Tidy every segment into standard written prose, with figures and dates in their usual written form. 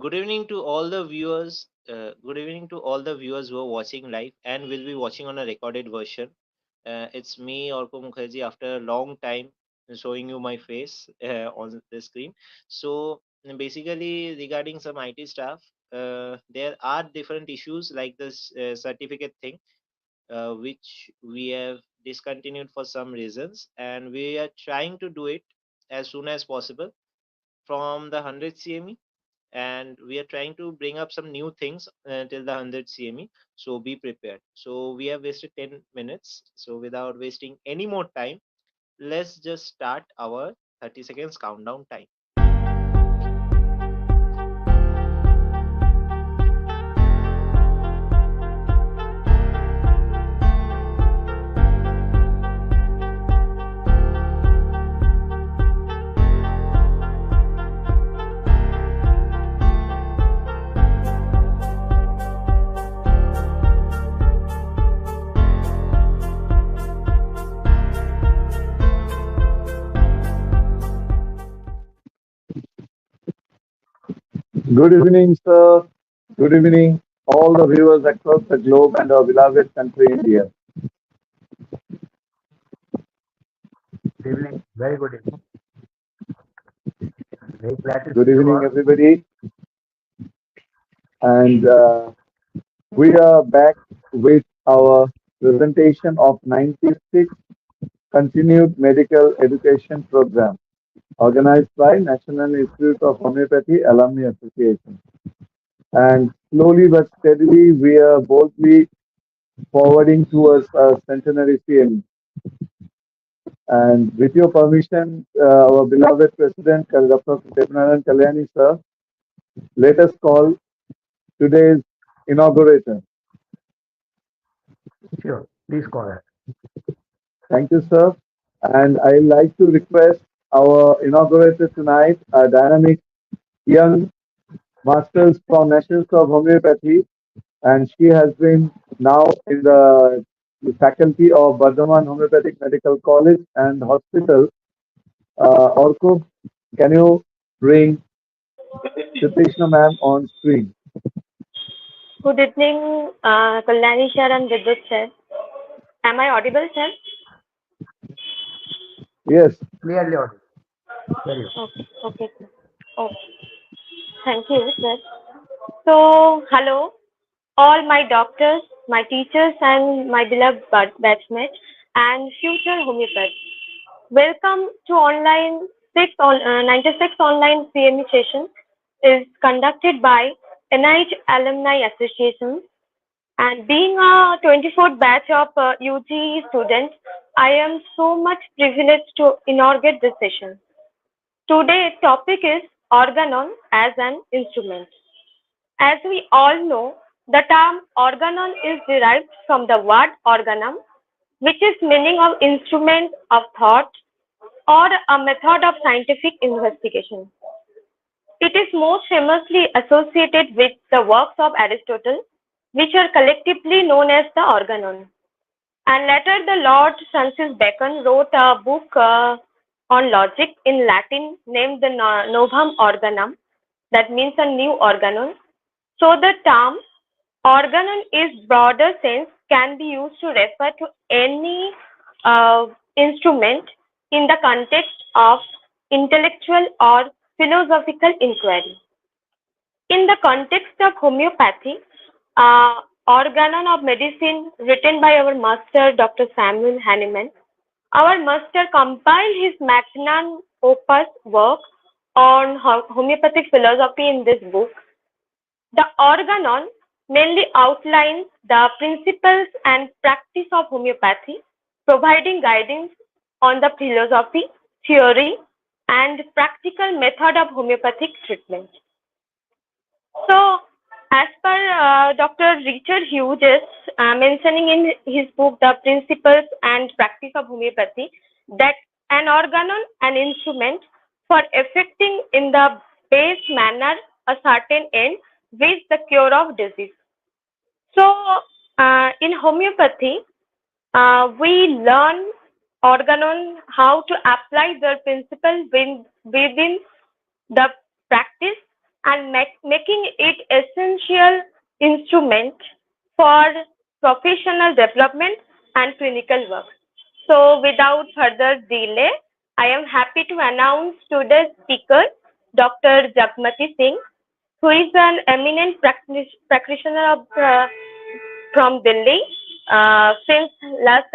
Good evening to all the viewers. Good evening to all the viewers who are watching live and will be watching on a recorded version. It's me, Orko Mukherjee, after a long time showing you my face on the screen. So basically, regarding some IT stuff, there are different issues like this certificate thing, which we have discontinued for some reasons, and we are trying to do it as soon as possible from the 100 CME, and we are trying to bring up some new things till the 100 CME. So be prepared. So we have wasted 10 minutes. So without wasting any more time, let's just start our 30 seconds countdown time. Good evening, sir. Good evening, all the viewers across the globe and our beloved country, India. Good evening. Very good evening. Very glad to Good see you evening, all. everybody. And we are back with our presentation of 96 Continued Medical Education Program, organized by National Institute of Homeopathy Alumni Association. And slowly but steadily, we are boldly forwarding towards our centenary CME. And with your permission, our beloved President, Dr. Narayan Kalyani, sir, let us call today's inaugurator. Sure. Please call it. Thank you, sir. And I'd like to request our inaugurator tonight, a dynamic young masters from National School of Homeopathy, and she has been now in the faculty of Burdwan Homeopathic Medical College and Hospital. Orko, can you bring Suhisna ma'am on screen? Good evening, Kalyani sir and Bidyut sir. Am I audible, sir? Yes. Clearly audible. Very well. Okay. Oh, thank you, sir. So, hello, all my doctors, my teachers, and my beloved batchmates and future homeopaths. Welcome to online 96 online CME session is conducted by NIH Alumni Association. And being a 24th batch of UG students, I am so much privileged to inaugurate this session. Today's topic is Organon as an instrument. As we all know, the term organon is derived from the word organum, which is meaning of instrument of thought or a method of scientific investigation. It is most famously associated with the works of Aristotle, which are collectively known as the Organon. And later, the Lord Francis Bacon wrote a book on logic in Latin named the Novum Organum, that means a new organon. So the term organon is broader sense can be used to refer to any instrument in the context of intellectual or philosophical inquiry. In the context of homeopathy, Organon of Medicine, written by our master Dr. Samuel Hahnemann, our master compiled his magnum opus work on homeopathic philosophy in this book. The Organon mainly outlines the principles and practice of homeopathy, providing guidance on the philosophy, theory, and practical method of homeopathic treatment. So, as per Dr. Richard Hughes mentioning in his book The Principles and Practice of Homeopathy, that an organon, an instrument for effecting in the base manner a certain end with the cure of disease. So, in homeopathy, we learn organon how to apply the principle within the practice and making it essential instrument for professional development and clinical work. So without further delay, I am happy to announce today's speaker, Dr. Jagmati Singh, who is an eminent practitioner from Delhi since last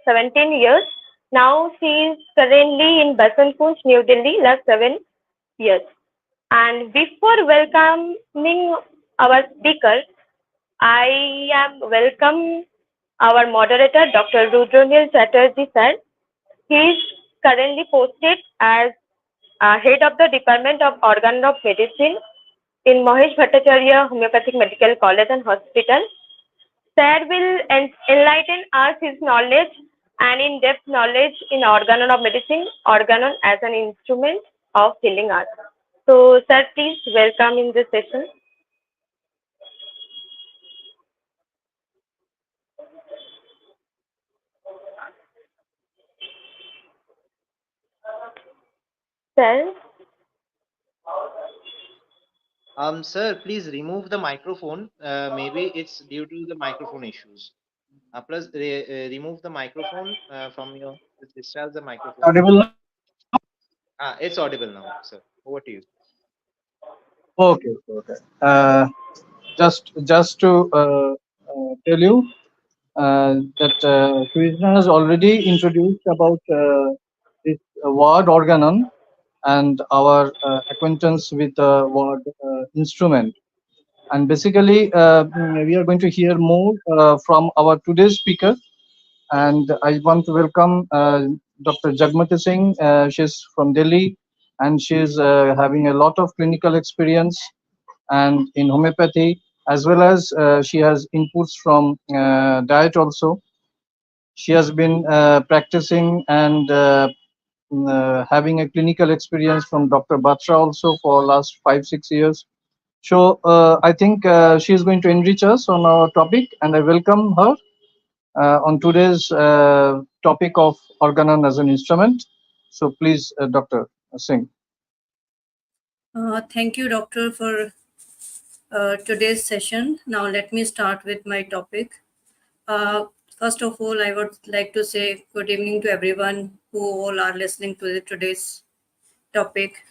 17 years. Now she is currently in Basankunj, New Delhi, last 7 years. And before welcoming our speaker, I am welcome our moderator, Dr. Rudranil Chatterjee sir. He is currently posted as head of the Department of Organon of Medicine in Mahesh Bhattacharyya Homeopathic Medical College and Hospital. Sir will enlighten us his knowledge and in-depth knowledge in Organon of Medicine, Organon as an instrument of healing art. So, sir, please welcome in this session. Sir, Sir, please remove the microphone. Maybe it's due to the microphone issues. Plus, remove the microphone from your. Discharge the microphone. Audible now? It's audible now, sir. Over to you. Okay, okay. Just to tell you that Suhisna has already introduced about this word organon and our acquaintance with the word instrument. And basically, we are going to hear more from our today's speaker. And I want to welcome Dr. Jagmati Singh. She's from Delhi, and she's having a lot of clinical experience and in homeopathy, as well as she has inputs from diet also. She has been practicing and having a clinical experience from Dr. Batra also for last 5-6 years. So I think she is going to enrich us on our topic, and I welcome her on today's topic of organon as an instrument. So please, Dr. Singh. Thank you, Doctor, for today's session. Now let me start with my topic. First of all, I would like to say good evening to everyone who all are listening to today's topic,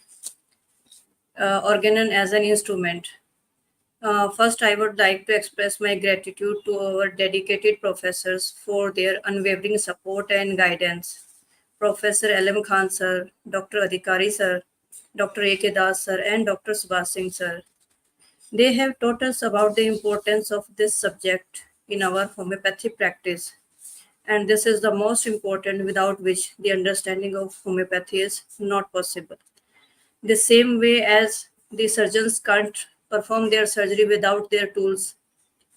organon as an instrument. First, I would like to express my gratitude to our dedicated professors for their unwavering support and guidance. Professor L.M. Khan sir, Dr. Adhikari sir, Dr. A.K. Das sir, and Dr. Subhash Singh sir. They have taught us about the importance of this subject in our homeopathy practice. And this is the most important, without which the understanding of homeopathy is not possible. The same way as the surgeons can't perform their surgery without their tools,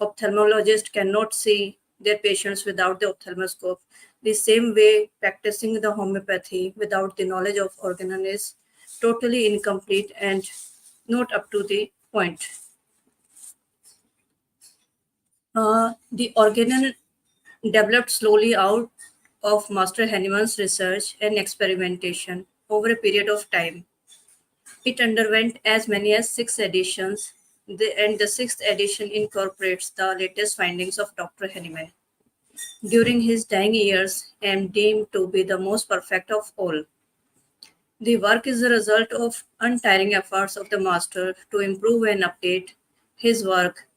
ophthalmologists cannot see their patients without the ophthalmoscope. The same way, practicing the homeopathy without the knowledge of organon is totally incomplete and not up to the point. The organon developed slowly out of Master Hahnemann's research and experimentation over a period of time. It underwent as many as 6 editions, and the 6th edition incorporates the latest findings of Dr. Hahnemann during his dying years and deemed to be the most perfect of all. The work is the result of untiring efforts of the master to improve and update his work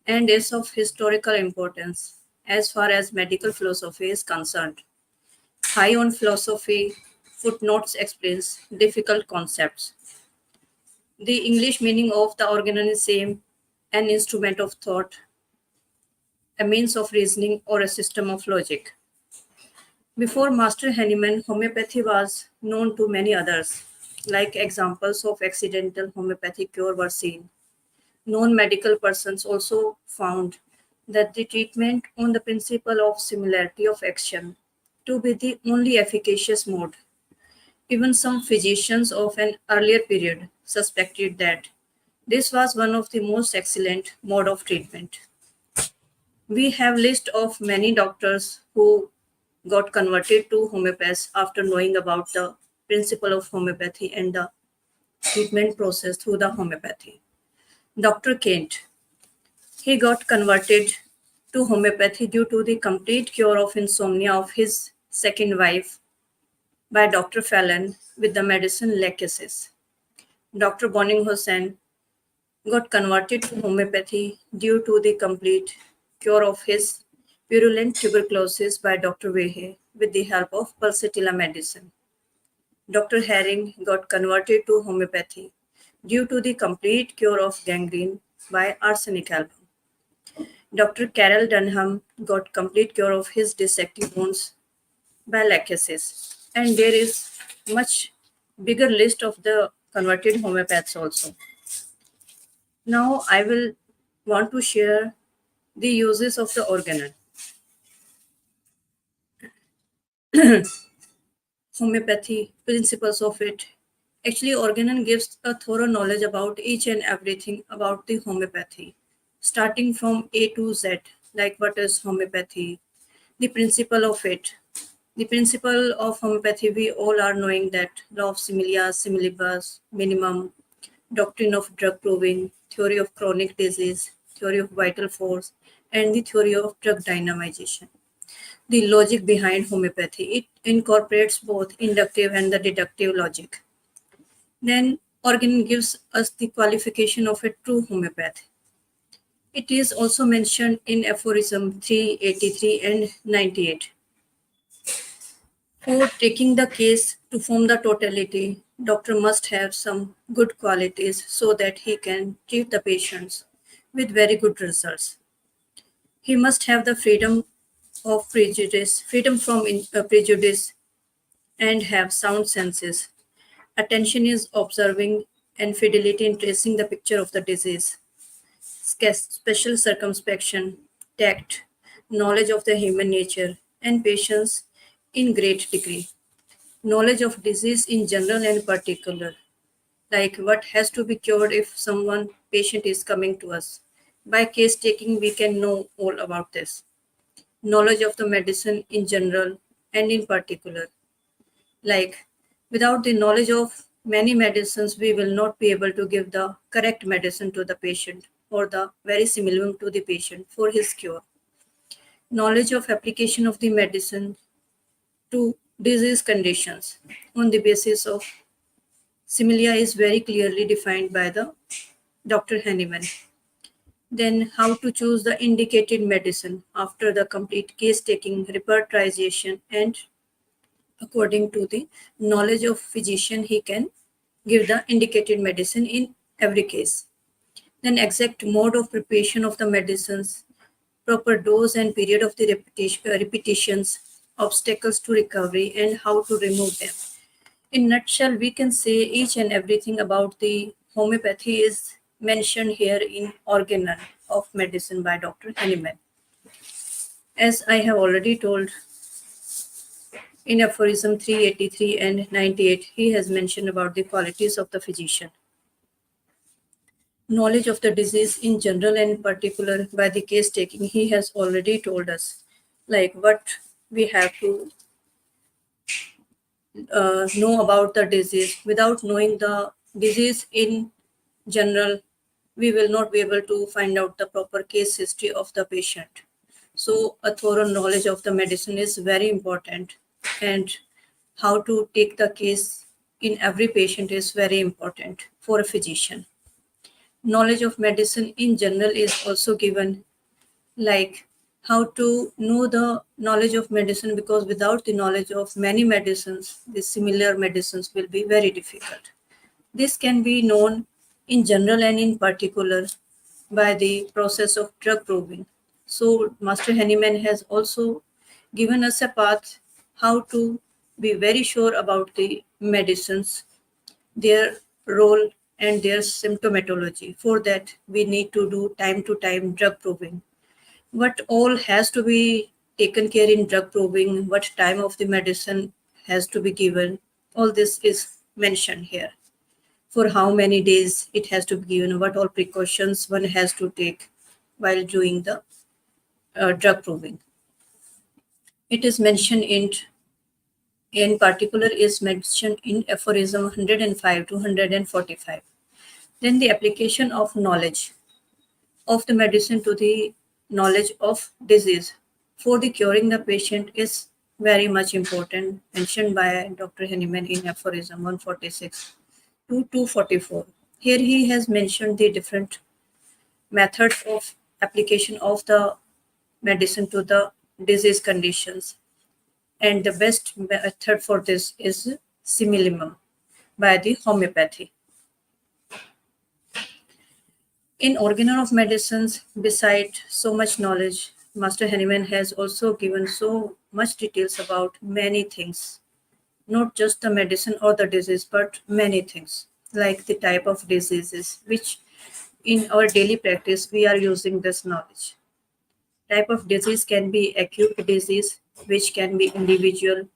and is of historical importance as far as medical philosophy is concerned. High on philosophy, footnotes explains difficult concepts. The English meaning of the organon is same, an instrument of thought, a means of reasoning, or a system of logic. Before Master Hahnemann, homeopathy was known to many others, like examples of accidental homeopathic cure were seen. Non-medical persons also found that the treatment on the principle of similarity of action to be the only efficacious mode. Even some physicians of an earlier period suspected that this was one of the most excellent mode of treatment. We have list of many doctors who got converted to homeopaths after knowing about the principle of homeopathy and the treatment process through the homeopathy. Dr. Kent, he got converted to homeopathy due to the complete cure of insomnia of his second wife by Dr. Fallon with the medicine lachesis. Dr. Boning Hussain got converted to homeopathy due to the complete cure of his purulent tuberculosis by Dr. Wehe with the help of pulsatilla medicine. Dr. Herring got converted to homeopathy due to the complete cure of gangrene by arsenic album. Dr. Carol Dunham got complete cure of his dissecting wounds by lachesis. And there is much bigger list of the converted homeopaths also. Now I will want to share the uses of the organon. Homeopathy, principles of it. Actually, organon gives a thorough knowledge about each and everything about the homeopathy, starting from A to Z, like what is homeopathy, the principle of it. The principle of homeopathy, we all are knowing that law of similia, similibus, minimum, doctrine of drug proving, theory of chronic disease, theory of vital force, and the theory of drug dynamization. The logic behind homeopathy, it incorporates both inductive and the deductive logic. Then Organon gives us the qualification of a true homeopath. It is also mentioned in aphorism 383 and 98. For taking the case to form the totality, doctor must have some good qualities so that he can treat the patients with very good results. He must have the freedom of prejudice, freedom from prejudice, and have sound senses. Attention is observing and fidelity in tracing the picture of the disease. Special circumspection, tact, knowledge of the human nature, and patience in great degree. Knowledge of disease in general and particular, like what has to be cured if someone patient is coming to us. By case taking, we can know all about this. Knowledge of the medicine in general and in particular, like without the knowledge of many medicines, we will not be able to give the correct medicine to the patient or the very similar to the patient for his cure. Knowledge of application of the medicine to disease conditions on the basis of similia is very clearly defined by the Dr. Hahnemann. Then how to choose the indicated medicine after the complete case taking, repertorization, and according to the knowledge of physician, he can give the indicated medicine in every case. Then exact mode of preparation of the medicines, proper dose and period of the repetitions, obstacles to recovery, and how to remove them. In nutshell, we can say each and everything about the homeopathy is mentioned here in Organon of Medicine by Dr. Hahnemann. As I have already told, in aphorism 383 and 98, he has mentioned about the qualities of the physician. Knowledge of the disease in general and in particular by the case taking, he has already told us, like what we have to know about the disease. Without knowing the disease in general, we will not be able to find out the proper case history of the patient. So a thorough knowledge of the medicine is very important, and how to take the case in every patient is very important for a physician. Knowledge of medicine in general is also given, like how to know the knowledge of medicine, because without the knowledge of many medicines, the similar medicines will be very difficult. This can be known in general and in particular by the process of drug proving. So Master Hahnemann has also given us a path how to be very sure about the medicines, their role and their symptomatology. For that, we need to do time to time drug proving. What all has to be taken care in drug proving, what time of the medicine has to be given, all this is mentioned here. For how many days it has to be given, what all precautions one has to take while doing the drug proving. It is mentioned in in particular is mentioned in aphorism 105 to 145. Then the application of knowledge of the medicine to the knowledge of disease for the curing the patient is very much important, mentioned by Dr. Henneman in aphorism 146 to 244. Here he has mentioned the different methods of application of the medicine to the disease conditions. And the best method for this is similimum by the homeopathy. In Organon of Medicines, beside so much knowledge, Master Henneman has also given so much details about many things, not just the medicine or the disease, but many things, like the type of diseases, which in our daily practice we are using this knowledge. Type of disease can be acute disease, which can be individual,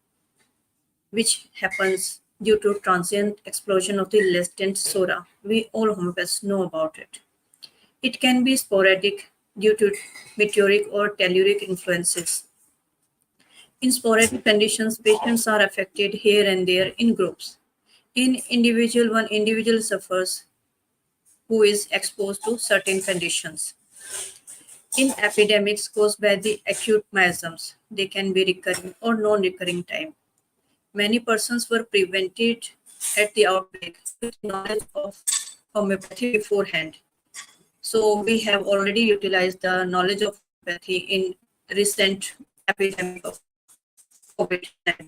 which happens due to transient explosion of the latent sora. We all homeopaths know about it. It can be sporadic due to meteoric or telluric influences. In sporadic conditions, patients are affected here and there in groups. In individual, one individual suffers who is exposed to certain conditions. In epidemics caused by the acute miasms, they can be recurring or non-recurring time. Many persons were prevented at the outbreak with knowledge of homeopathy beforehand. So we have already utilized the knowledge of homeopathy in recent epidemic of COVID-19.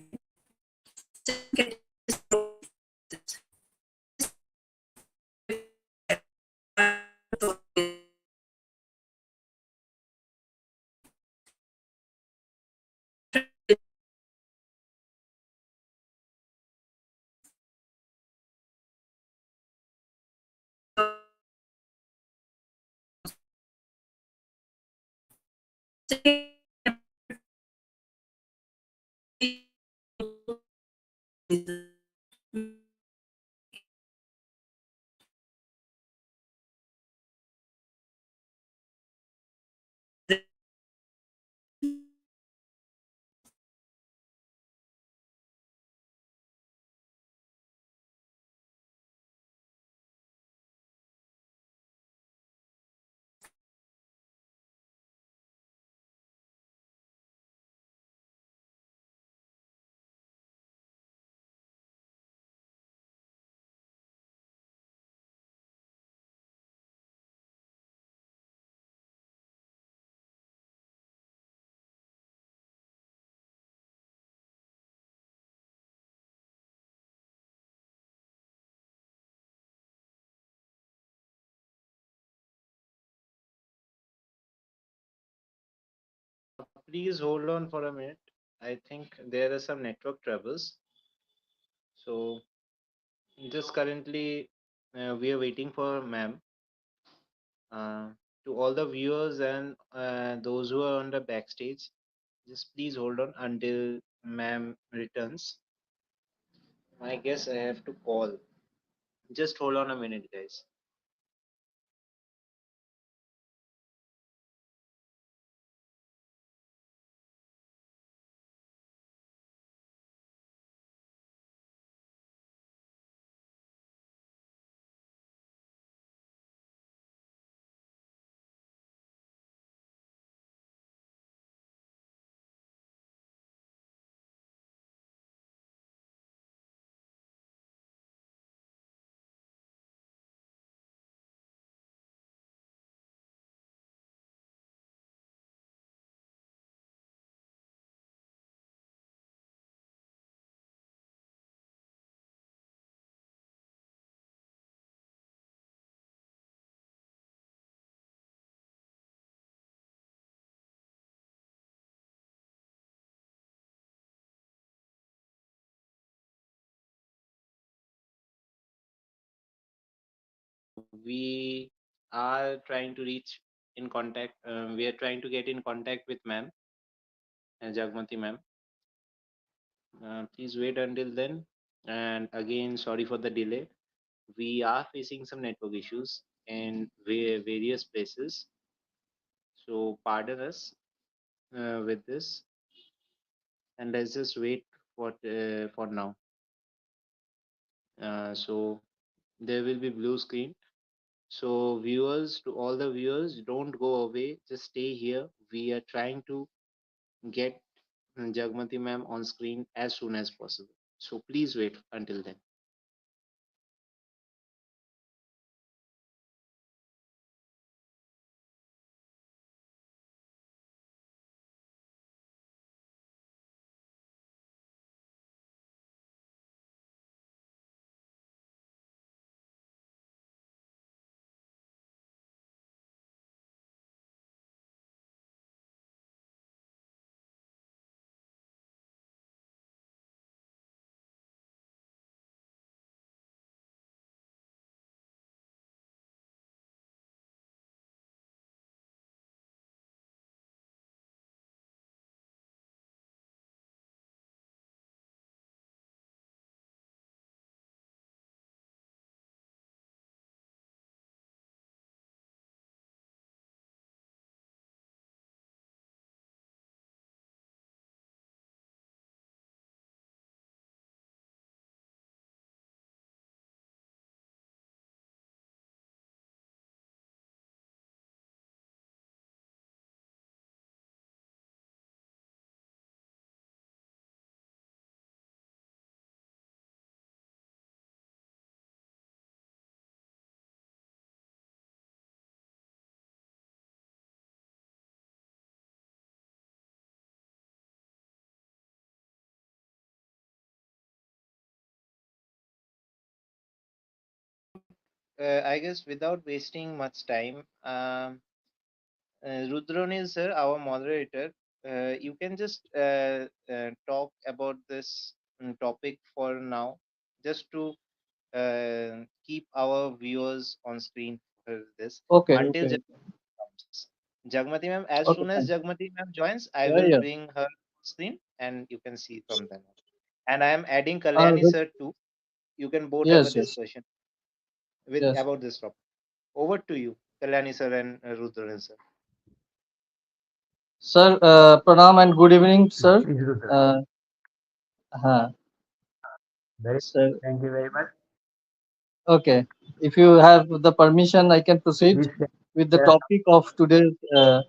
Second category is prophylaxis. This Please hold on for a minute. I think there are some network troubles. So just currently we are waiting for ma'am. Uh, to all the viewers and those who are on the backstage, just please hold on until ma'am returns. I guess I have to call. Just hold on a minute, guys. We are trying to reach in contact. We are trying to get in contact with ma'am, Jagmati ma'am. Please wait until then. And again, sorry for the delay. We are facing some network issues in various places. So pardon us with this, and let's just wait for now. So there will be blue screen. So viewers, to all the viewers, don't go away. Just stay here. We are trying to get Jagmati ma'am on screen as soon as possible. So please wait until then. I guess without wasting much time, Rudranil sir, our moderator, you can just talk about this topic for now, just to keep our viewers on screen for this Okay, until okay, Jagmati comes. Jagmati ma'am, as okay, soon as fine. Jagmati ma'am joins, I Yeah, will yeah. bring her on screen and you can see from then on. And I am adding Uh, Kalyani the- sir too. You can both have a yes, yes, discussion with yes. about this topic. Over to you, Kalyani sir and Rudranil sir. Sir, pranam and good evening, sir. Please do that. Uh, huh, Very. sir. Thank you very much. Okay. If you have the permission, I can proceed Please with the share. topic of today's.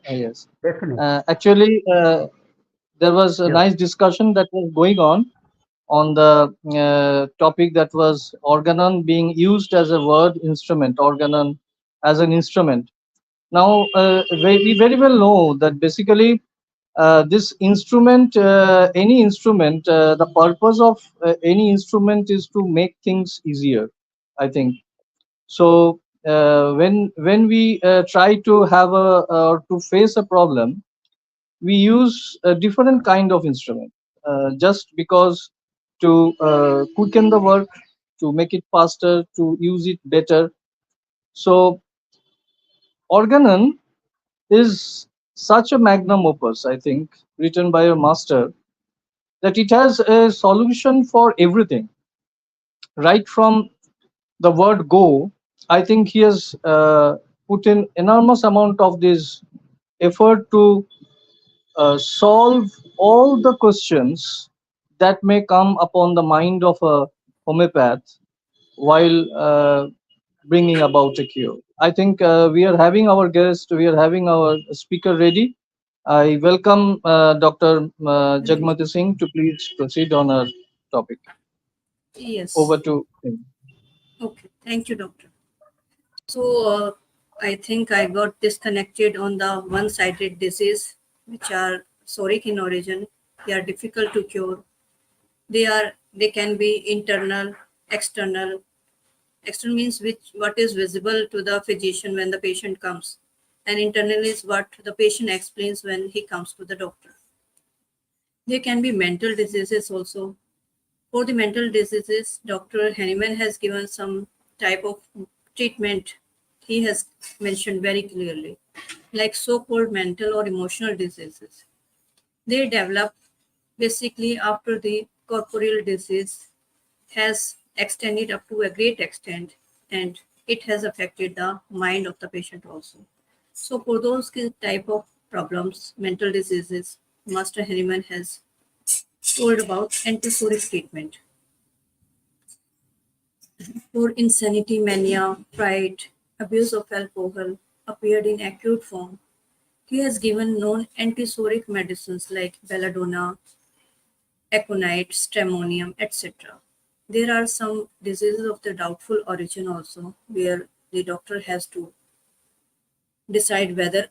Yes. Definitely. Actually, there was a Yes. nice discussion that was going on the topic that was organon being used as a word instrument, organon as an instrument. Now, we very well know that basically this instrument, any instrument, the purpose of any instrument is to make things easier, I think. So when we try to have a or to face a problem, we use a different kind of instrument just because to quicken the work, to make it faster, to use it better. So organon is such a magnum opus, I think, written by a master, that it has a solution for everything. Right from the word go, I think he has put in enormous amount of this effort to solve all the questions that may come upon the mind of a homeopath while bringing about a cure. I think we are having our guest, we are having our speaker ready. I welcome Dr. Jagmati Singh to please proceed on our topic. Yes. Over to him. Okay. Thank you, doctor. So I think I got disconnected on the one-sided disease, which are psoric in origin. They are difficult to cure. They can be internal, external. External means what is visible to the physician when the patient comes, and internal is what the patient explains when he comes to the doctor. There can be mental diseases also. For the mental diseases, Dr. Henneman has given some type of treatment. He has mentioned very clearly, like so-called mental or emotional diseases. They develop basically after the corporeal disease has extended up to a great extent, and it has affected the mind of the patient also. So for those type of problems, mental diseases, Master Henneman has told about antisoric treatment. For insanity, mania, fright, abuse of alcohol appeared in acute form. He has given known antisoric medicines like belladonna, aconite, stramonium, etc. There are some diseases of the doubtful origin also, where the doctor has to decide whether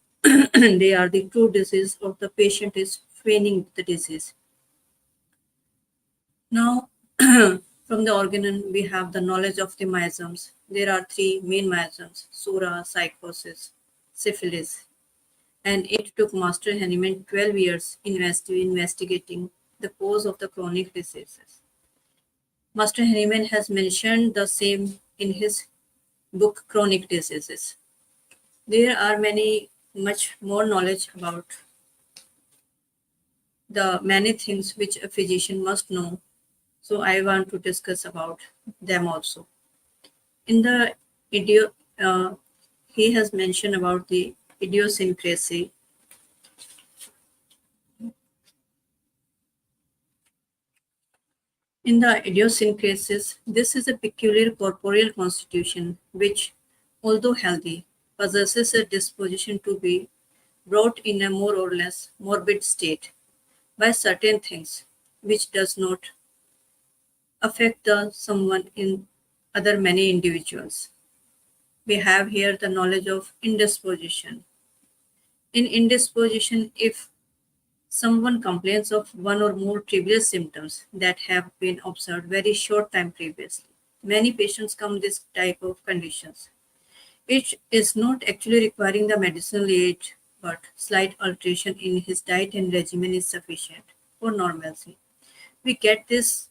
they are the true disease or the patient is feigning the disease. Now, from the organon, we have the knowledge of the miasms. There are three main miasms: Sura, psychosis, syphilis. And it took Master Hahnemann 12 years investigating the cause of the chronic diseases. Master Hahnemann has mentioned the same in his book Chronic Diseases. There are much more knowledge about the many things which a physician must know. So I want to discuss about them also. In the he has mentioned about the idiosyncrasy. In the idiosyncrasies, this is a peculiar corporeal constitution which, although healthy, possesses a disposition to be brought in a more or less morbid state by certain things, which does not affect the someone in other many individuals. We have here the knowledge of indisposition. In indisposition, if someone complains of one or more trivial symptoms that have been observed very short time previously, many patients come this type of conditions. It is not actually requiring the medicinal aid, but slight alteration in his diet and regimen is sufficient for normalcy. We get this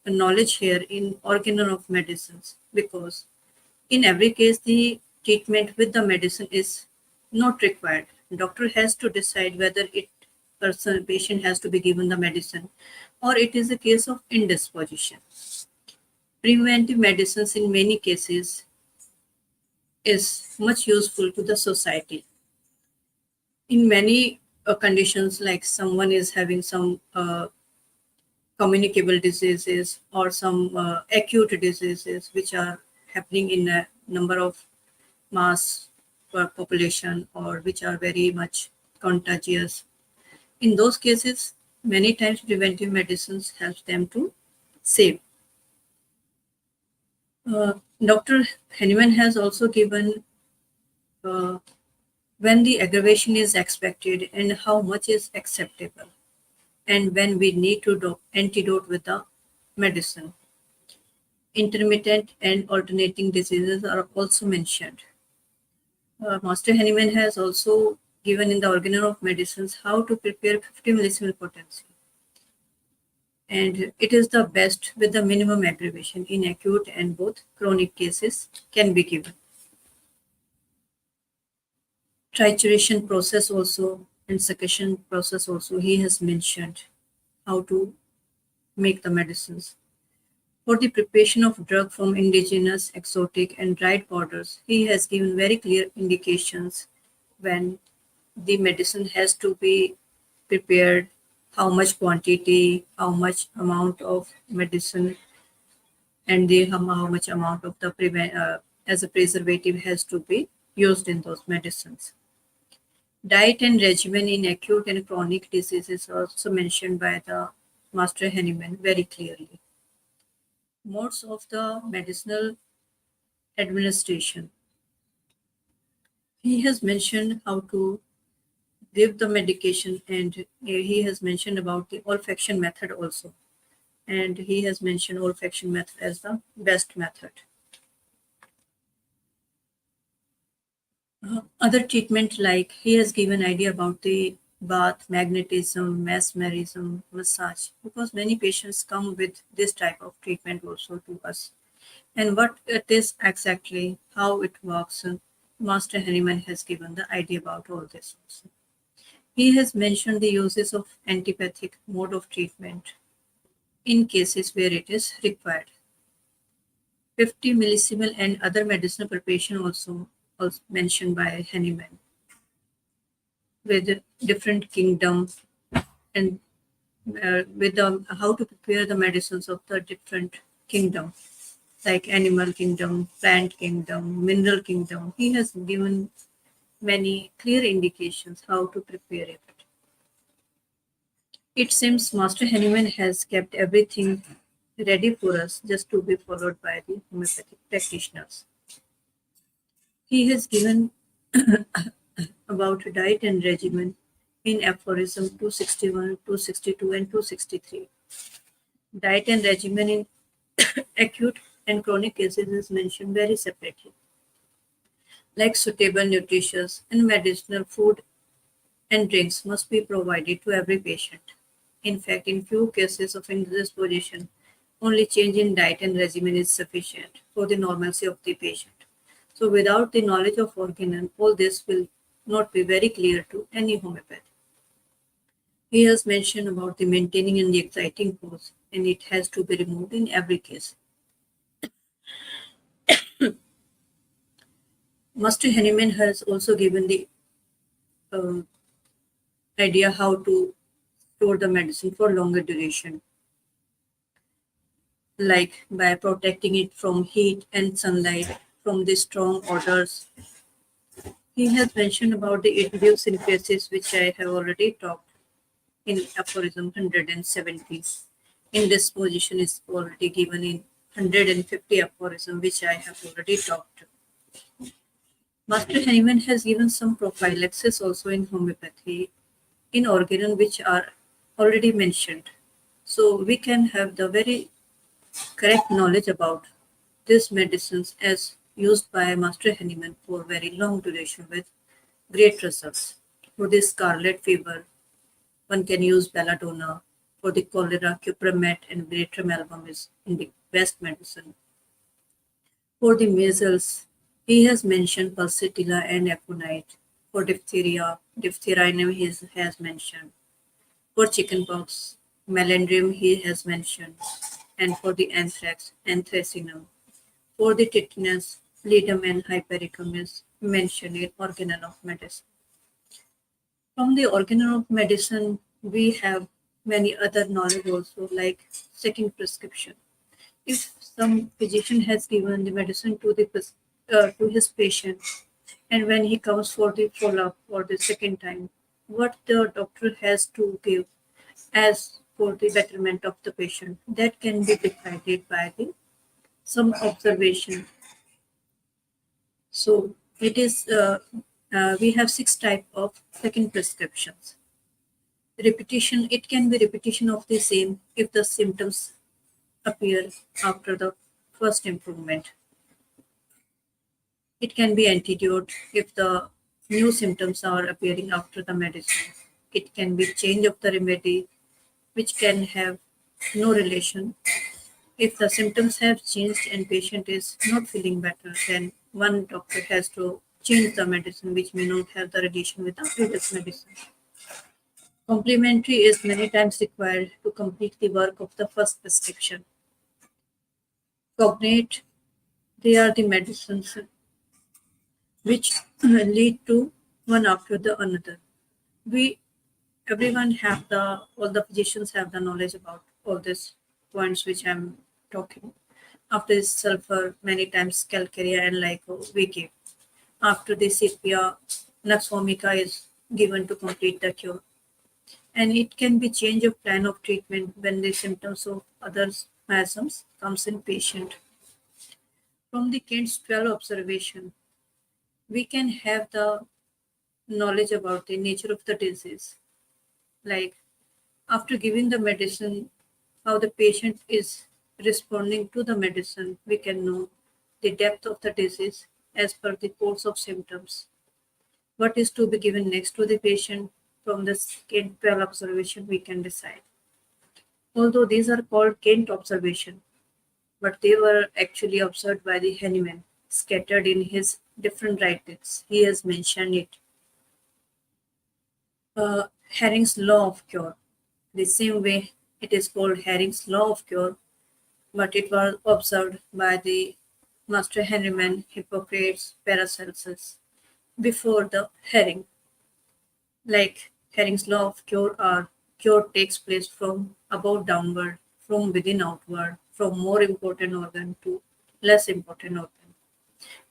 knowledge here in Organon of Medicines because in every case the treatment with the medicine is not required. Doctor has to decide whether patient has to be given the medicine or it is a case of indisposition. Preventive medicines in many cases is much useful to the society. In many conditions, like someone is having some communicable diseases or some acute diseases which are happening in a number of mass population or which are very much contagious. In those cases, many times preventive medicines help them to save. Dr. Hahnemann has also given when the aggravation is expected and how much is acceptable, and when we need to do antidote with the medicine. Intermittent and alternating diseases are also mentioned. Master Hahnemann has also given in the Organon of Medicines how to prepare 50 millisecond potency. And it is the best with the minimum aggravation in acute and both chronic cases can be given. Trituration process also and succussion process also he has mentioned how to make the medicines. For the preparation of drug from indigenous, exotic, and dried powders, he has given very clear indications when the medicine has to be prepared, how much quantity, how much amount of medicine, and how much amount of the as a preservative has to be used in those medicines. Diet and regimen in acute and chronic diseases are also mentioned by the Master Hahnemann very clearly. Modes of the medicinal administration. He has mentioned how to give the medication, and he has mentioned about the olfaction method also. And he has mentioned olfaction method as the best method. Other treatment, like he has given idea about the bath, magnetism, mesmerism, massage, because many patients come with this type of treatment also to us. And what it is exactly, how it works, Master Hahnemann has given the idea about all this also. He has mentioned the uses of antipathic mode of treatment in cases where it is required. 50 millisiemen and other medicinal preparation also mentioned by Hahnemann with different kingdom and with how to prepare the medicines of the different kingdom, like animal kingdom, plant kingdom, mineral kingdom. He has given many clear indications how to prepare it. It seems Master Hanuman has kept everything ready for us just to be followed by the homeopathic practitioners. He has given about diet and regimen in aphorism 261, 262, and 263. Diet and regimen in acute and chronic cases is mentioned very separately, like suitable nutritious and medicinal food and drinks must be provided to every patient. In fact, in few cases of indisposition, only change in diet and regimen is sufficient for the normalcy of the patient. So without the knowledge of Organon, all this will not be very clear to any homeopath. He has mentioned about the maintaining and the exciting pose, and it has to be removed in every case. Master Henneman has also given the uh, idea how to store the medicine for longer duration, like by protecting it from heat and sunlight, from the strong odors. He has mentioned about the idiosyncrasies, which I have already talked in aphorism 170. Indisposition is already given in 150 aphorism, which I have already talked. Master Henneman has given some prophylaxis also in homeopathy, in Organon, which are already mentioned. So we can have the very correct knowledge about these medicines as used by Master Henneman for very long duration with great results. For the scarlet fever, one can use belladonna. For the cholera, cupramet and veratrum album is in the best medicine. For the measles, he has mentioned pulsatilla and aconite. For diphtheria, diphtherianum he has mentioned. For chickenpox, melandrium he has mentioned. And for the anthrax, anthracinum. For the tetanus, pallidum and hypericum is mentioned in Organon of Medicine. From the Organon of Medicine, we have many other knowledge also, like second prescription. If some physician has given the medicine to to his patient, and when he comes for the follow-up for the second time, what the doctor has to give as for the betterment of the patient, that can be decided by the some observation. So it is we have 6 types of second prescriptions. Repetition, it can be repetition of the same if the symptoms appear after the first improvement. It can be antidote if the new symptoms are appearing after the medicine. It can be change of the remedy, which can have no relation. If the symptoms have changed and patient is not feeling better, then one doctor has to change the medicine, which may not have the relation with the previous medicine. Complementary is many times required to complete the work of the first prescription. Cognate, they are the medicines which lead to one after the another. We everyone have the all the physicians have the knowledge about all these points which I'm talking. After this sulfur, many times calcarea and lyco we give. After the sepia, nux vomica is given to complete the cure. And it can be change of plan of treatment when the symptoms of other spasms comes in patient. From the Kent's 12 observation, we can have the knowledge about the nature of the disease. Like after giving the medicine, how the patient is responding to the medicine, we can know the depth of the disease as per the course of symptoms. What is to be given next to the patient from the Kent 12 observation, we can decide. Although these are called Kent observation, but they were actually observed by the Henneman, scattered in his different writings. He has mentioned it. Herring's law of cure. The same way it is called Herring's law of cure, but it was observed by the Master Henneman, Hippocrates, Paracelsus before the Herring. Like Herring's law of cure are Cure takes place from above downward, from within outward, from more important organ to less important organ,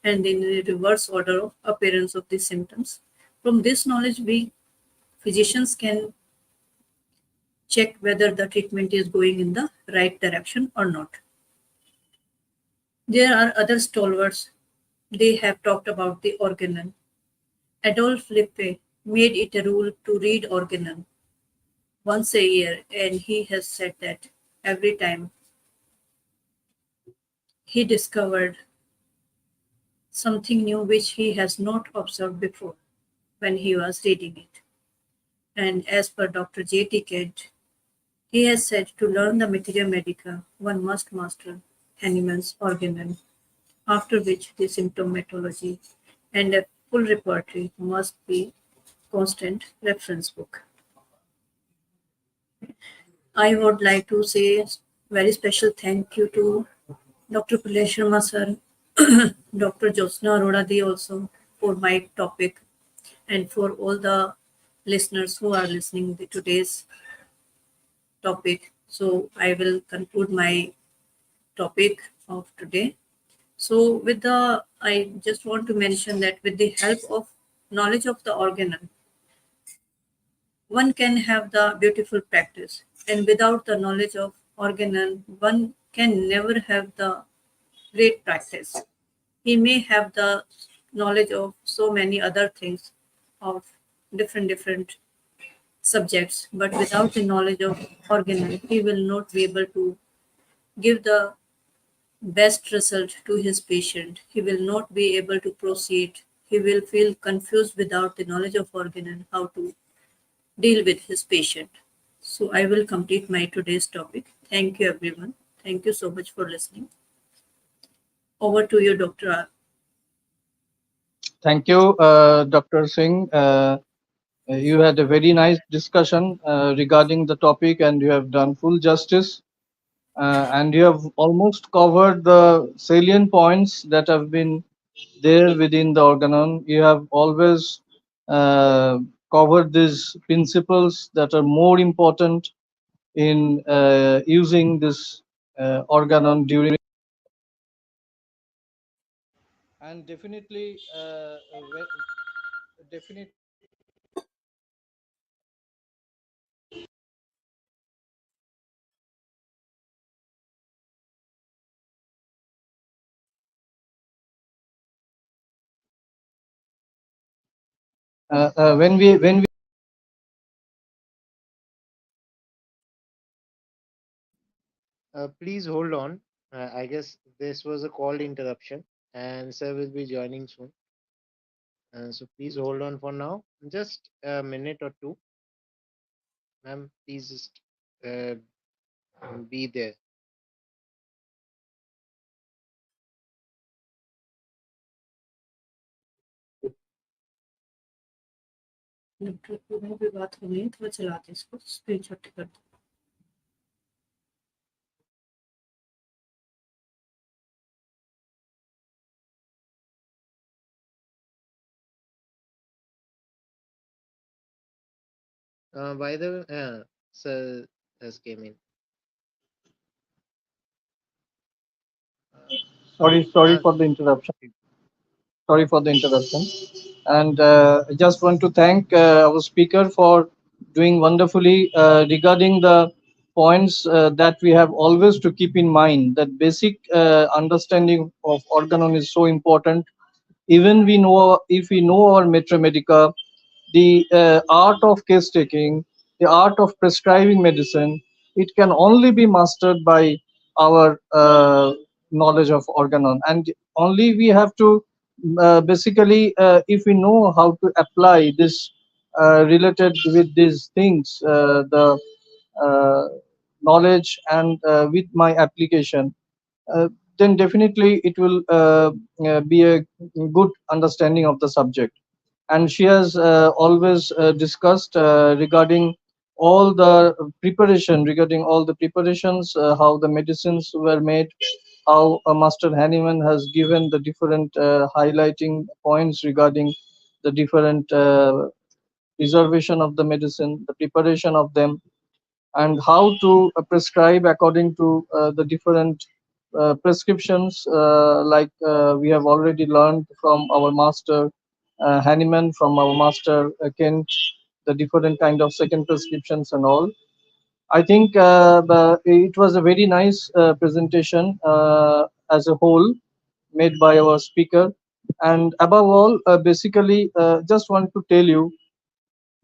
and in the reverse order of appearance of the symptoms. From this knowledge, we physicians can check whether the treatment is going in the right direction or not. There are other stalwarts. They have talked about the Organon. Adolf Lippe made it a rule to read Organon once a year, and he has said that every time he discovered something new which he has not observed before when he was reading it. And as per Dr. J.T. Kent, he has said to learn the materia medica, one must master Hahnemann's Organon, after which the symptomatology and a full repertory must be constant reference book. I would like to say very special thank you to Dr. Pillai Sharma sir, Dr. Josna Arora Di also for my topic and for all the listeners who are listening to today's topic. So I will conclude my topic of today. So I just want to mention that with the help of knowledge of the organon, one can have the beautiful practice. And without the knowledge of organon, one can never have the great practice. He may have the knowledge of so many other things of different subjects, but without the knowledge of organon, he will not be able to give the best result to his patient. He will not be able to proceed. He will feel confused without the knowledge of organon how to deal with his patient. So I will complete my today's topic. Thank you everyone. Thank you so much for listening. Over to you, Dr. R. Thank you, Dr. Singh. You had a very nice discussion regarding the topic, and you have done full justice. And you have almost covered the salient points that have been there within the organon. You have always uh, covered these principles that are more important in using this organon during. And definitely, definitely. When we Please hold on. I guess this was a call interruption, and sir will be joining soon. So please hold on for now. Just a minute or two, ma'am. Please just uh, be there. Doctor पूर्ण भी बात हो गई तो मैं चलाते इसको screenshot कर दो By the way, sir has came in. sorry Uh, for the interruption. Sorry for the interruption. And I just want to thank our speaker for doing wonderfully regarding the points that we have always to keep in mind, that basic understanding of organon is so important. Even we know, if we know our metra medica, the art of case taking, the art of prescribing medicine, it can only be mastered by our knowledge of organon. And only we have to basically, if we know how to apply this related with these things, the uh, knowledge and with my application, uh, then definitely it will be a good understanding of the subject. And she has always discussed regarding all the preparations, how the medicines were made, how Master Hahnemann has given the different highlighting points regarding the different preservation of the medicine, the preparation of them, and how to prescribe according to the different prescriptions, we have already learned from our master Hahnemann, from our master Kent, the different kind of second prescriptions and all. I think it was a very nice presentation as a whole, made by our speaker. And above all, basically, just want to tell you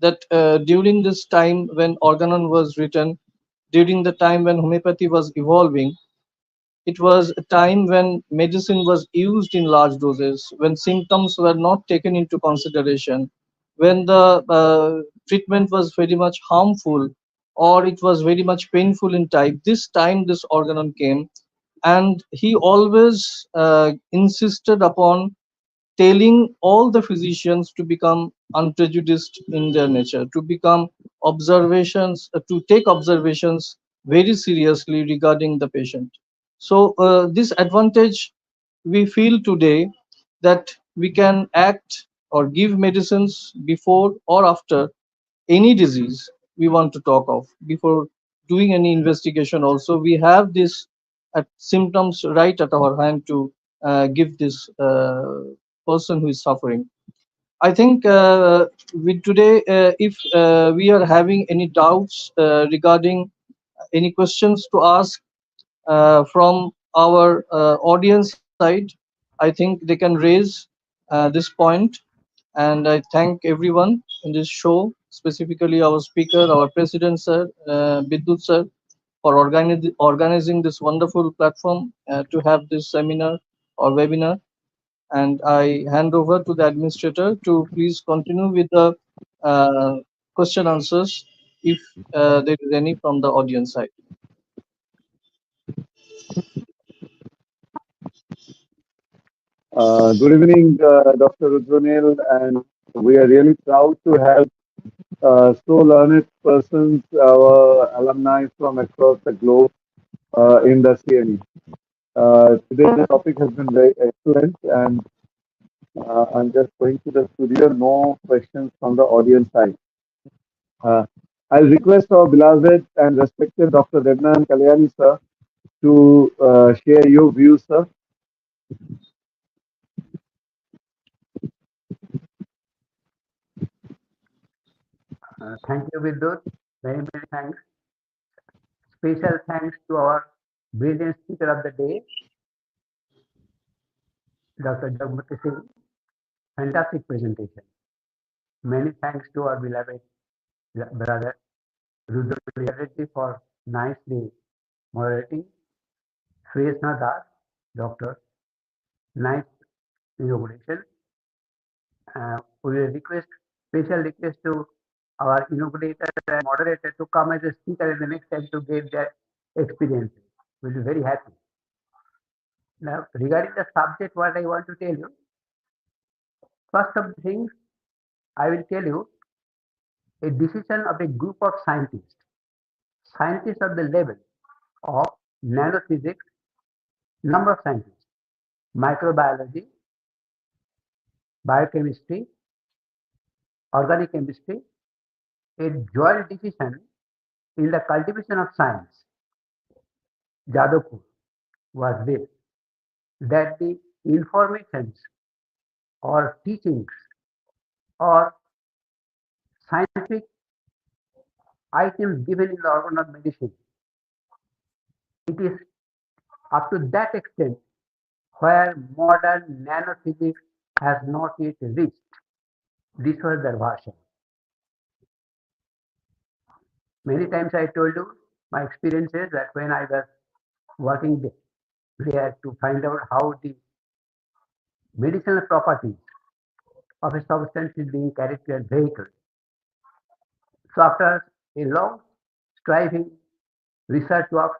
that during this time when Organon was written, during the time when homeopathy was evolving, it was a time when medicine was used in large doses, when symptoms were not taken into consideration, when the treatment was very much harmful or it was very much painful in type. This time, this Organon came, and he always insisted upon telling all the physicians to become unprejudiced in their nature, to become observations, to take observations very seriously regarding the patient. So this advantage we feel today, that we can act or give medicines before or after any disease we want to talk of. Before doing any investigation also, we have this symptoms right at our hand to give this person who is suffering. I think with today, if we are having any doubts regarding any questions to ask from our audience side, I think they can raise this point. And I thank everyone in this show, specifically our speaker, our president, sir, Bidyut sir, for organizing this wonderful platform to have this seminar or webinar. And I hand over to the administrator to please continue with the uh, question answers if there is any from the audience side. Good evening, Dr. Rudranil, and we are really proud to have so learned persons, our alumni from across the globe in the CME. Today the topic has been very excellent, and I'm just going to the studio. No questions from the audience side. Uh, I'll request our beloved and respected Dr. Devnan Kalyani, sir, to share your views, sir. Thank you, Bidyut. Very, many thanks. Special thanks to our brilliant speaker of the day, Dr. Jagmati Singh. Fantastic presentation. Many thanks to our beloved brother Rudranil for nicely moderating. Suhisna Das, Doctor, nice inauguration. We will special request to our inaugurator and moderator to come as a speaker in the next time to give their experience. We'll be very happy. Now, regarding the subject, what I want to tell you, first of the things I will tell you, a decision of a group of scientists of the level of nanophysics, number of scientists, microbiology, biochemistry, organic chemistry, a joint decision in the cultivation of science, Jadavpur, was this, that the informations or teachings or scientific items given in the organ of medicine, it is up to that extent where modern nanophysics has not yet reached. This was their version. Many times I told you my experiences that when I was working there to find out how the medicinal properties of a substance is being carried to a vehicle. So after a long striving research work,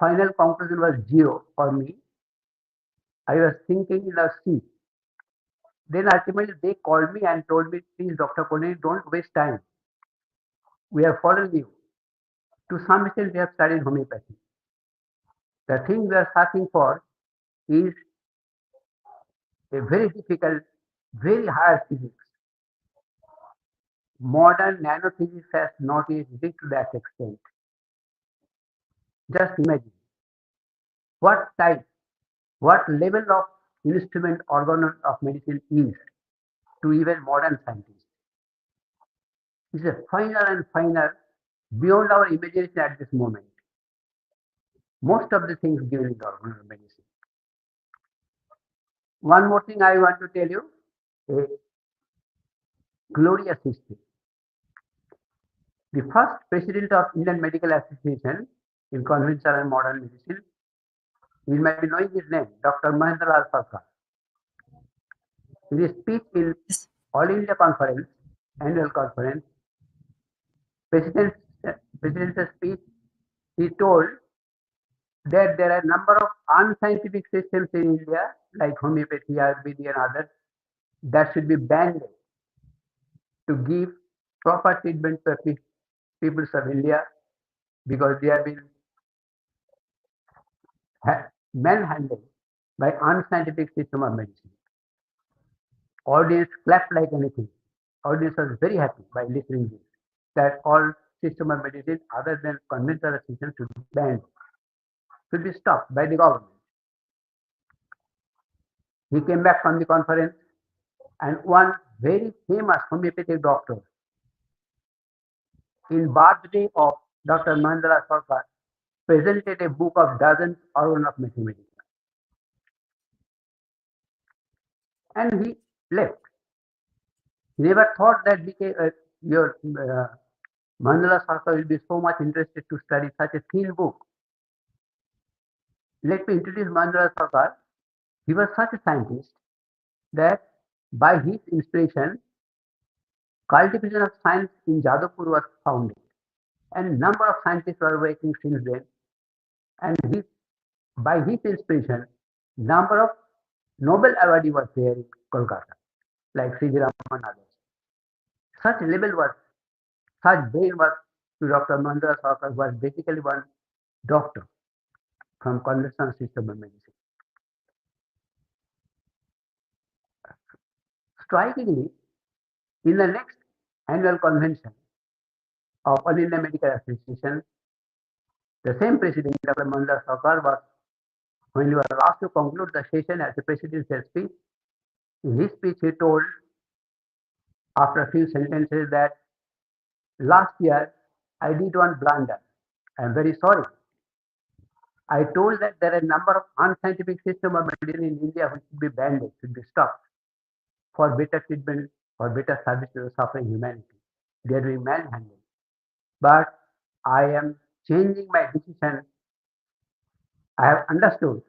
final conclusion was zero for me. I was thinking in a sea. Then ultimately they called me and told me, please, Dr. Kone, don't waste time. We are following you. To some extent, we have studied homeopathy. The thing we are searching for is a very difficult, very high physics. modern nanophysics has not yet reached to that extent. Just imagine what type, what level of instrument organ of medicine is to even modern scientists. It's a finer and finer beyond our imagination at this moment. Most of the things given in the organ of medicine. One more thing I want to tell you, a glorious history. The first president of Indian Medical Association in conventional and modern medicine, you might be knowing his name, Dr. Mahendra Sarkar. In his speech in All India Conference, annual conference, president's speech, he told that there are a number of unscientific systems in India, like homeopathy, Ayurveda, and others, that should be banned to give proper treatment to the peoples of India because they have been manhandled by unscientific system of medicine. Audience clapped like anything. Audience was very happy by listening to this, that all system of medicine other than conventional system should be banned, should be stopped by the government. He came back from the conference and one very famous homeopathic doctor in birthday of Dr. Mahendra Sarkar presented a book of dozens organ of mathematics. And he left. He never thought that your Mahendra Sarkar will be so much interested to study such a thin book. Let me introduce Mahendra Sarkar. He was such a scientist that by his inspiration, cultivation of science in Jadavpur was founded. And number of scientists were working since then. And by his inspiration, number of Nobel awardee was there in Kolkata, like Singh and others. Such level was, such brain was to Dr. Mahendra Sarkar was basically one doctor from conventional system of medicine. Strikingly, in the next annual convention of All India Medical Association, the same president, Dr. Mahendra Sarkar, was, when he was asked to conclude the session as the presidential speech, in his speech he told, after a few sentences, that last year I did one blunder. I am very sorry. I told that there are a number of unscientific systems of medicine in India which should be banned, should be stopped for better treatment, for better service to the suffering humanity. They are being manhandled. But I am changing my decision. I have understood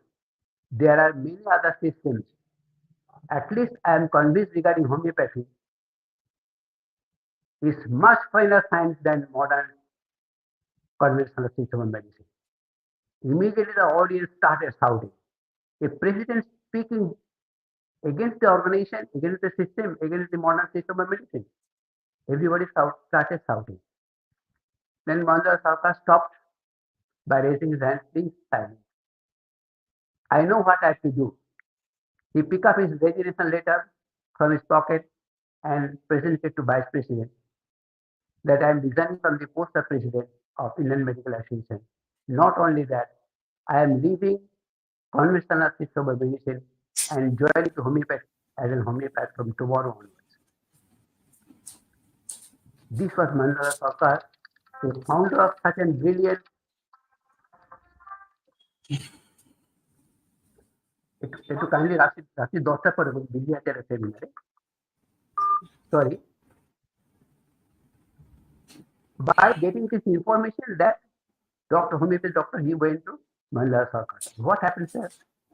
there are many other systems. At least I am convinced regarding homeopathy is much finer science than modern conventional system of medicine. Immediately the audience started shouting. A president speaking against the organization, against the system, against the modern system of medicine. Everybody started shouting. Then Mahendra Sarkar stopped by raising his hand, please silence. I know what I have to do. He picked up his resignation letter from his pocket and presented it to Vice President that I am resigning from the post of President of Indian Medical Association. Not only that, I am leaving conventional system of medicine and joining to homeopathy as a homeopath from tomorrow onwards. This was Mahendra Sarkar, the founder of such a brilliant. একটু kindly রাত্রি 10টার পরে বিদ্যাচার্য সেমিনারে sorry, by getting this information that Dr. Homeopathy doctor, he went to Mahendra Sarkar. What happened, sir?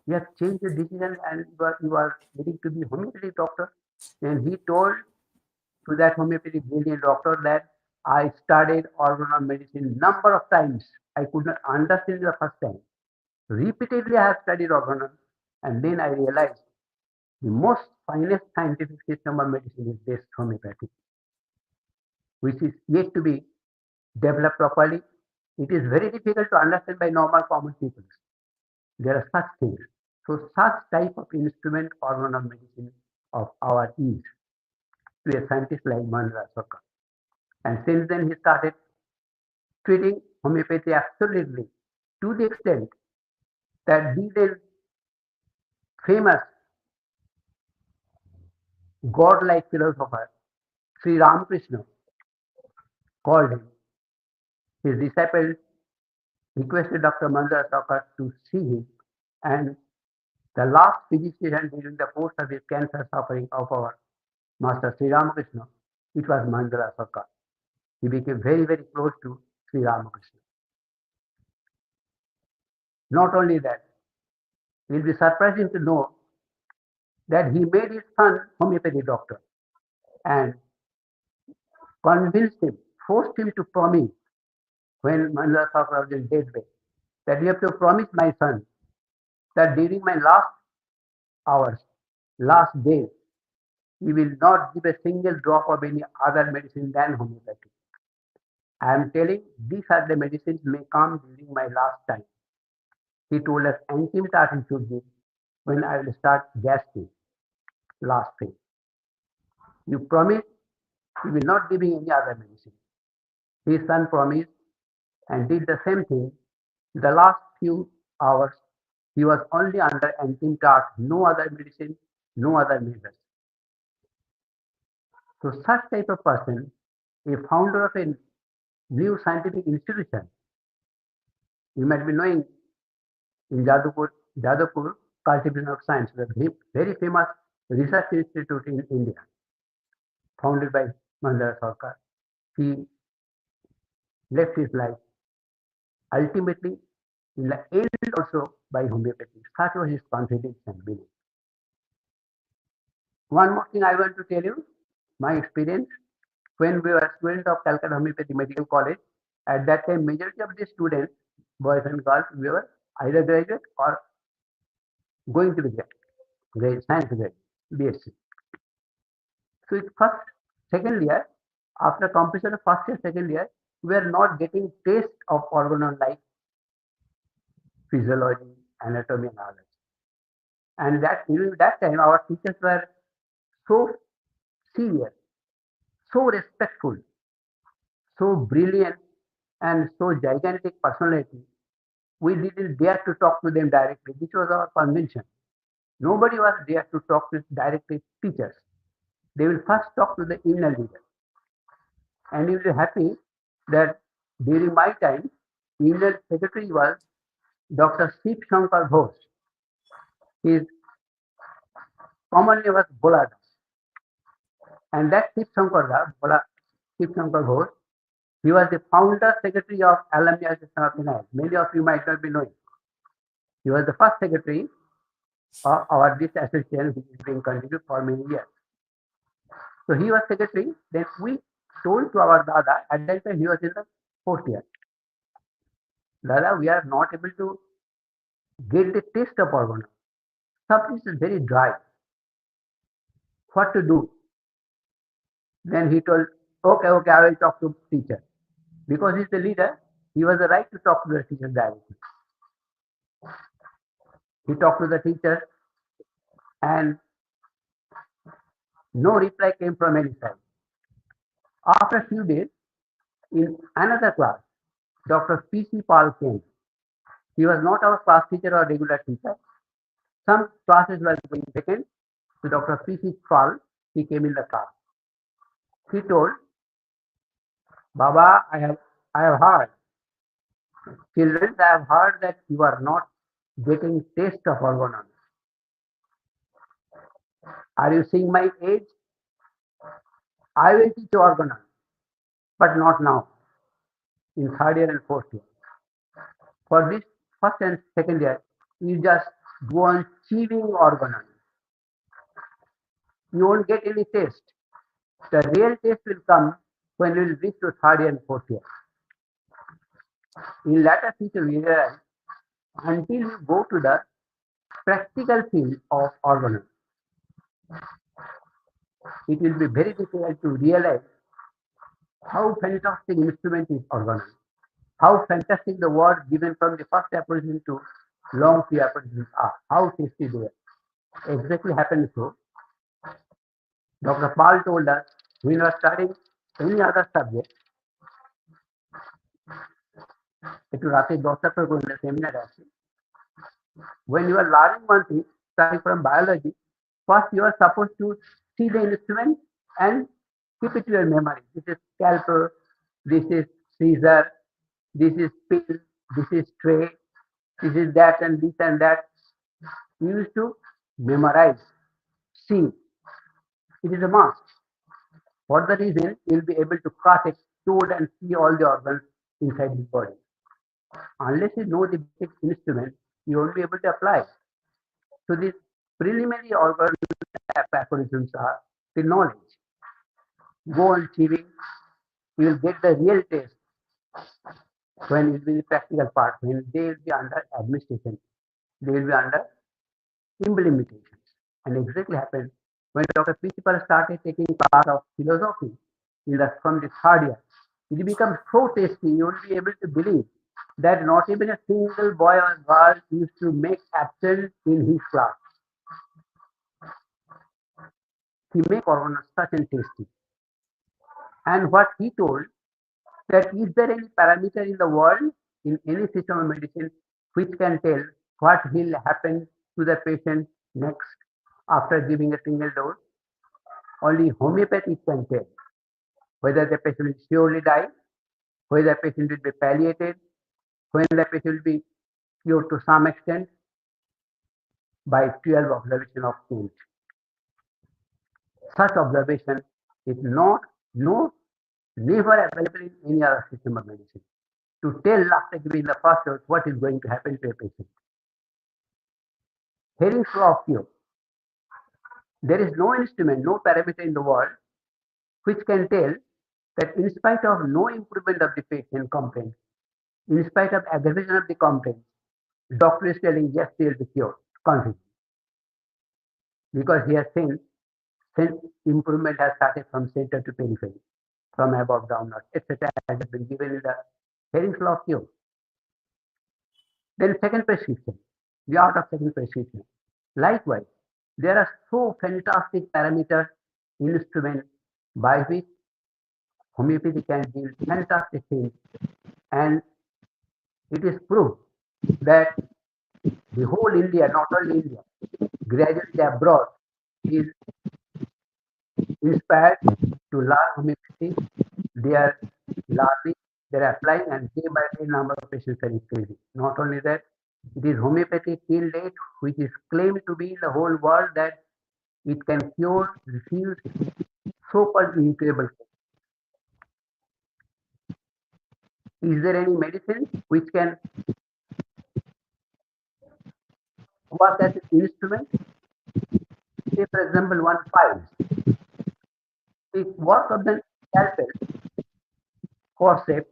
You have changed the decision and you are getting to be homeopathic doctor. And he told to that homeopathic brilliant doctor that I studied organon medicine number of times. I could not understand the first time. Repeatedly I have studied organon, and then I realized the most finest scientific system of medicine is this homeopathy, which is yet to be developed properly. It is very difficult to understand by normal common people. There are such things. So such type of instrument organ of medicine of our is to a scientist like Mahendra Sarkar. And since then he started treating homeopathy absolutely, to the extent that the then famous godlike philosopher Sri Ramakrishna called him. His disciples requested Dr. Mandara Sarkar to see him, and the last physician during the course of his cancer suffering of our Master Sri Ramakrishna, it was Mandara Sarkar. He became very, very close to Sri Ramakrishna. Not only that, it will be surprising to know that he made his son homeopathy doctor and convinced him, forced him to promise when Mandara Sarkar was in deathbed that you have to promise my son that during my last hours, last days, you will not give a single drop of any other medicine than homeopathy. I am telling these are the medicines may come during my last time. He told us antidote he should give when I will start gasping, last thing. You promise you will not give any other medicine. His son promised and did the same thing. The last few hours, he was only under antidote, no other medicine, no other measures. So such type of person, a founder of a new scientific institution, you might be knowing in Jadavpur Cultivation of Science, the very famous research institute in India, founded by Mandara Sarkar. He left his life ultimately in the end also by homeopathy. Such was his confidence and belief. One more thing I want to tell you, my experience when we were students of Calcutta Homeopathy Medical College. At that time, majority of the students, boys and girls, we were either graduate or going to be graduate, science graduate, BSc. So it first, second year, after completion of first year, second year, we are not getting taste of organon like physiology, anatomy, and others. And that during that time, our teachers were so serious, so respectful, so brilliant, and so gigantic personality. We didn't dare to talk to them directly. This was our convention. Nobody was there to talk to directly teachers. They will first talk to the inner leader. And you will be happy that during my time, inner secretary was Dr. Shiv Shankar Ghosh. His common name was Bhola Das. And that Shiv Shankar Ghosh, he was the founder secretary of Alumni of NIH. Many of you might not be knowing. He was the first secretary of our this association, which is being continued for many years. So he was secretary. Then we told to our Dada, at that time he was in the fourth year. Dada, we are not able to get the taste of organon. Something is very dry. What to do? Then he told, okay, I will talk to teacher. Because he's the leader, he was the right to talk to the teacher directly. He talked to the teacher and no reply came from any side. After a few days, in another class, Dr. P.C. Pal came. He was not our class teacher or regular teacher. Some classes were being taken. So Dr. P.C. Pal, he came in the class. He told, Baba, I have heard, children, I have heard that you are not getting taste of organon. Are you seeing my age? I will teach you organon, but not now, in third year and fourth year. For this first and second year, you just go on chewing organon. You won't get any taste. The real taste will come when you will reach to third year and fourth year. In latter future, we realize until you go to the practical field of organon, it will be very difficult to realize how fantastic instrument is organon, how fantastic the word given from the first apposition to long three appositions are, how tasty they are. Exactly happened so. Dr. Paul told us when we were studying any other subject, একটু রাতে 10টা করে করলে seminar আছে, when you are learning one thing, starting from biology, first you are supposed to see the instrument and keep it to your memory. This is scalpel, this is scissor, this is pill, this is tray, this is that and this and that. You used to memorize, see. It is a must. For the reason you will be able to cut, extrude and see all the organs inside the body. Unless you know the basic instrument, you won't be able to apply. So these preliminary organ aphorisms are the knowledge. Go on TV, you will get the real taste when it will be the practical part, when they will be under administration, they will be under implementations. And exactly happened when Dr. Principal started taking class of philosophy from the third year. It becomes so tasty, you will be able to believe that not even a single boy or girl used to make absent in his class. He made Organon such and tasty. And what he told, that is there any parameter in the world, in any system of medicine, which can tell what will happen to the patient next after giving a single dose? Only homeopathy can tell whether the patient will surely die, whether the patient will be palliated, when the patient will be cured to some extent by 12 observation of change. Such observation is never available in any other system of medicine. To tell after giving the first dose what is going to happen to a patient. Hearing's law of cure. There is no instrument, no parameter in the world which can tell that in spite of no improvement of the patient complaint, in spite of aggravation of the complaint, doctor is telling yes, they will be cured, confident. Because he has seen improvement has started from center to periphery, from above downward, etc. has been given in the Hering's law of cure. Then second prescription, the art of second prescription. Likewise, there are so fantastic parameters, instruments by which homeopathy can do fantastic things, and it is proved that the whole India, not only India, gradually abroad is inspired to learn homeopathy. They are learning, they are applying, and day by day number of patients are increasing. Not only that, it is homeopathy till date which is claimed to be in the whole world that it can cure, refuse so-called incurable cases. Is there any medicine which can work as an instrument? Say, for example, one files. The work of the scalpel, forceps,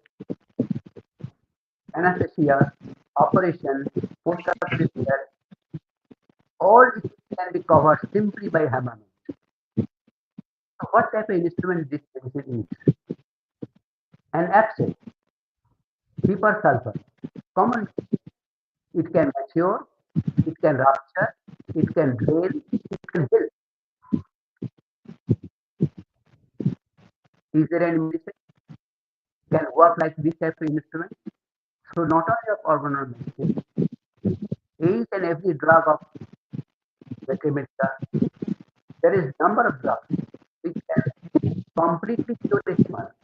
anesthesia, operation, post-op repair, all this can be covered simply by hammerment. So what type of instrument this medicine is? An abscess, super sulfur, common. It can mature, it can rupture, it can drain, it can heal. Is there any medicine can work like this type of instrument? So not only of organon medicine, each and every drug of Bhattacharyya, there is number of drugs which can completely cure the tumor,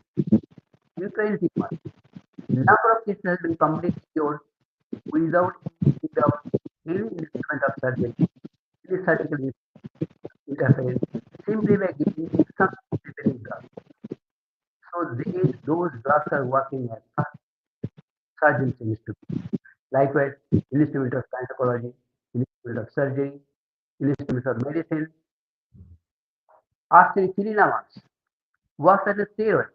uterine tumor. Number of cases has been completely cured without any instrument of surgery, any surgical interference, simply by giving some drugs. So those drugs are working as surgeon's instrument. Likewise, instrument of gynecology, instrument of surgery, instrument of medicine. Aspirin works as a steroid.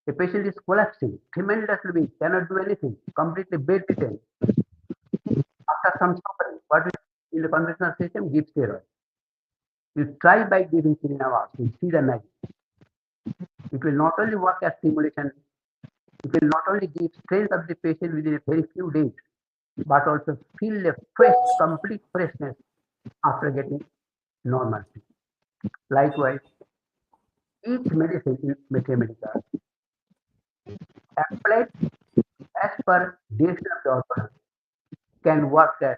A patient is collapsing, tremendously weak, cannot do anything, completely bedridden. After some suffering, what we in the conventional system give steroid. You try by giving Sirinavas, you see the magic. It will not only work as stimulation, it will not only give strength of the patient within a very few days, but also feel a fresh, complete freshness after getting normalcy. Likewise, Each medicine in mathematical applied as per direction of the organ can work as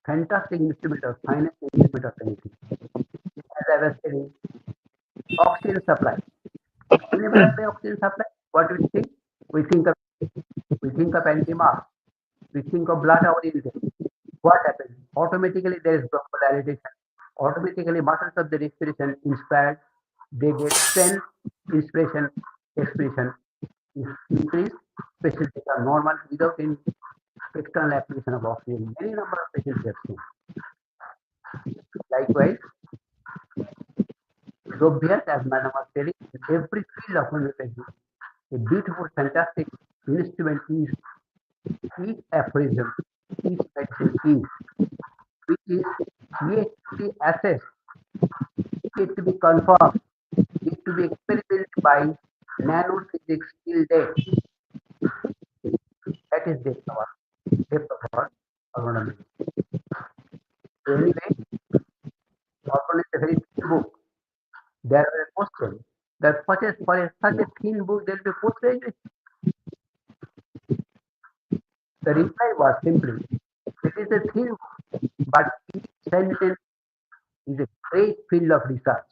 fantastic instrument or finest instrument of anything. As I was saying, oxygen supply. Whenever I say oxygen supply, what do we think? We think of we think of anti-mass. We think of blood orientation. What happens? Automatically there is bronchodilation. Automatically muscles of the respiration inspired. They get strength, inspiration, expiration is increased. Patients become normal without any external application of oxygen. Many number of patients we have seen. Likewise, obvious as Madam was telling, in every field of homeopathy, a beautiful, fantastic instrument is each aphorism, each medicine is, which is yet to be assessed, yet to be confirmed, yet to be experimented by nanophysics till date. That is depth of our agronomy. So anyway, Organon is a very thin book. There are a question that for such a thin book there will be postage. The reply was simply, it is a thin book, but each sentence is a great field of research.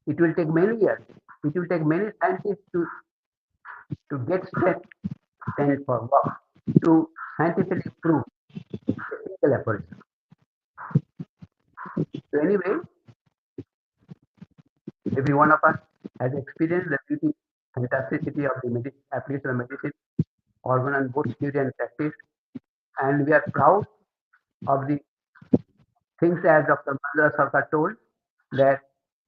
It will take many years. It will take many scientists to get stand for work to scientifically prove a single aphorism. So anyway, every one of us has experienced the beauty, fantasticity of the application of medicine, organ and both theory and practice, and we are proud of the things as Dr. Mandra Sarkar told that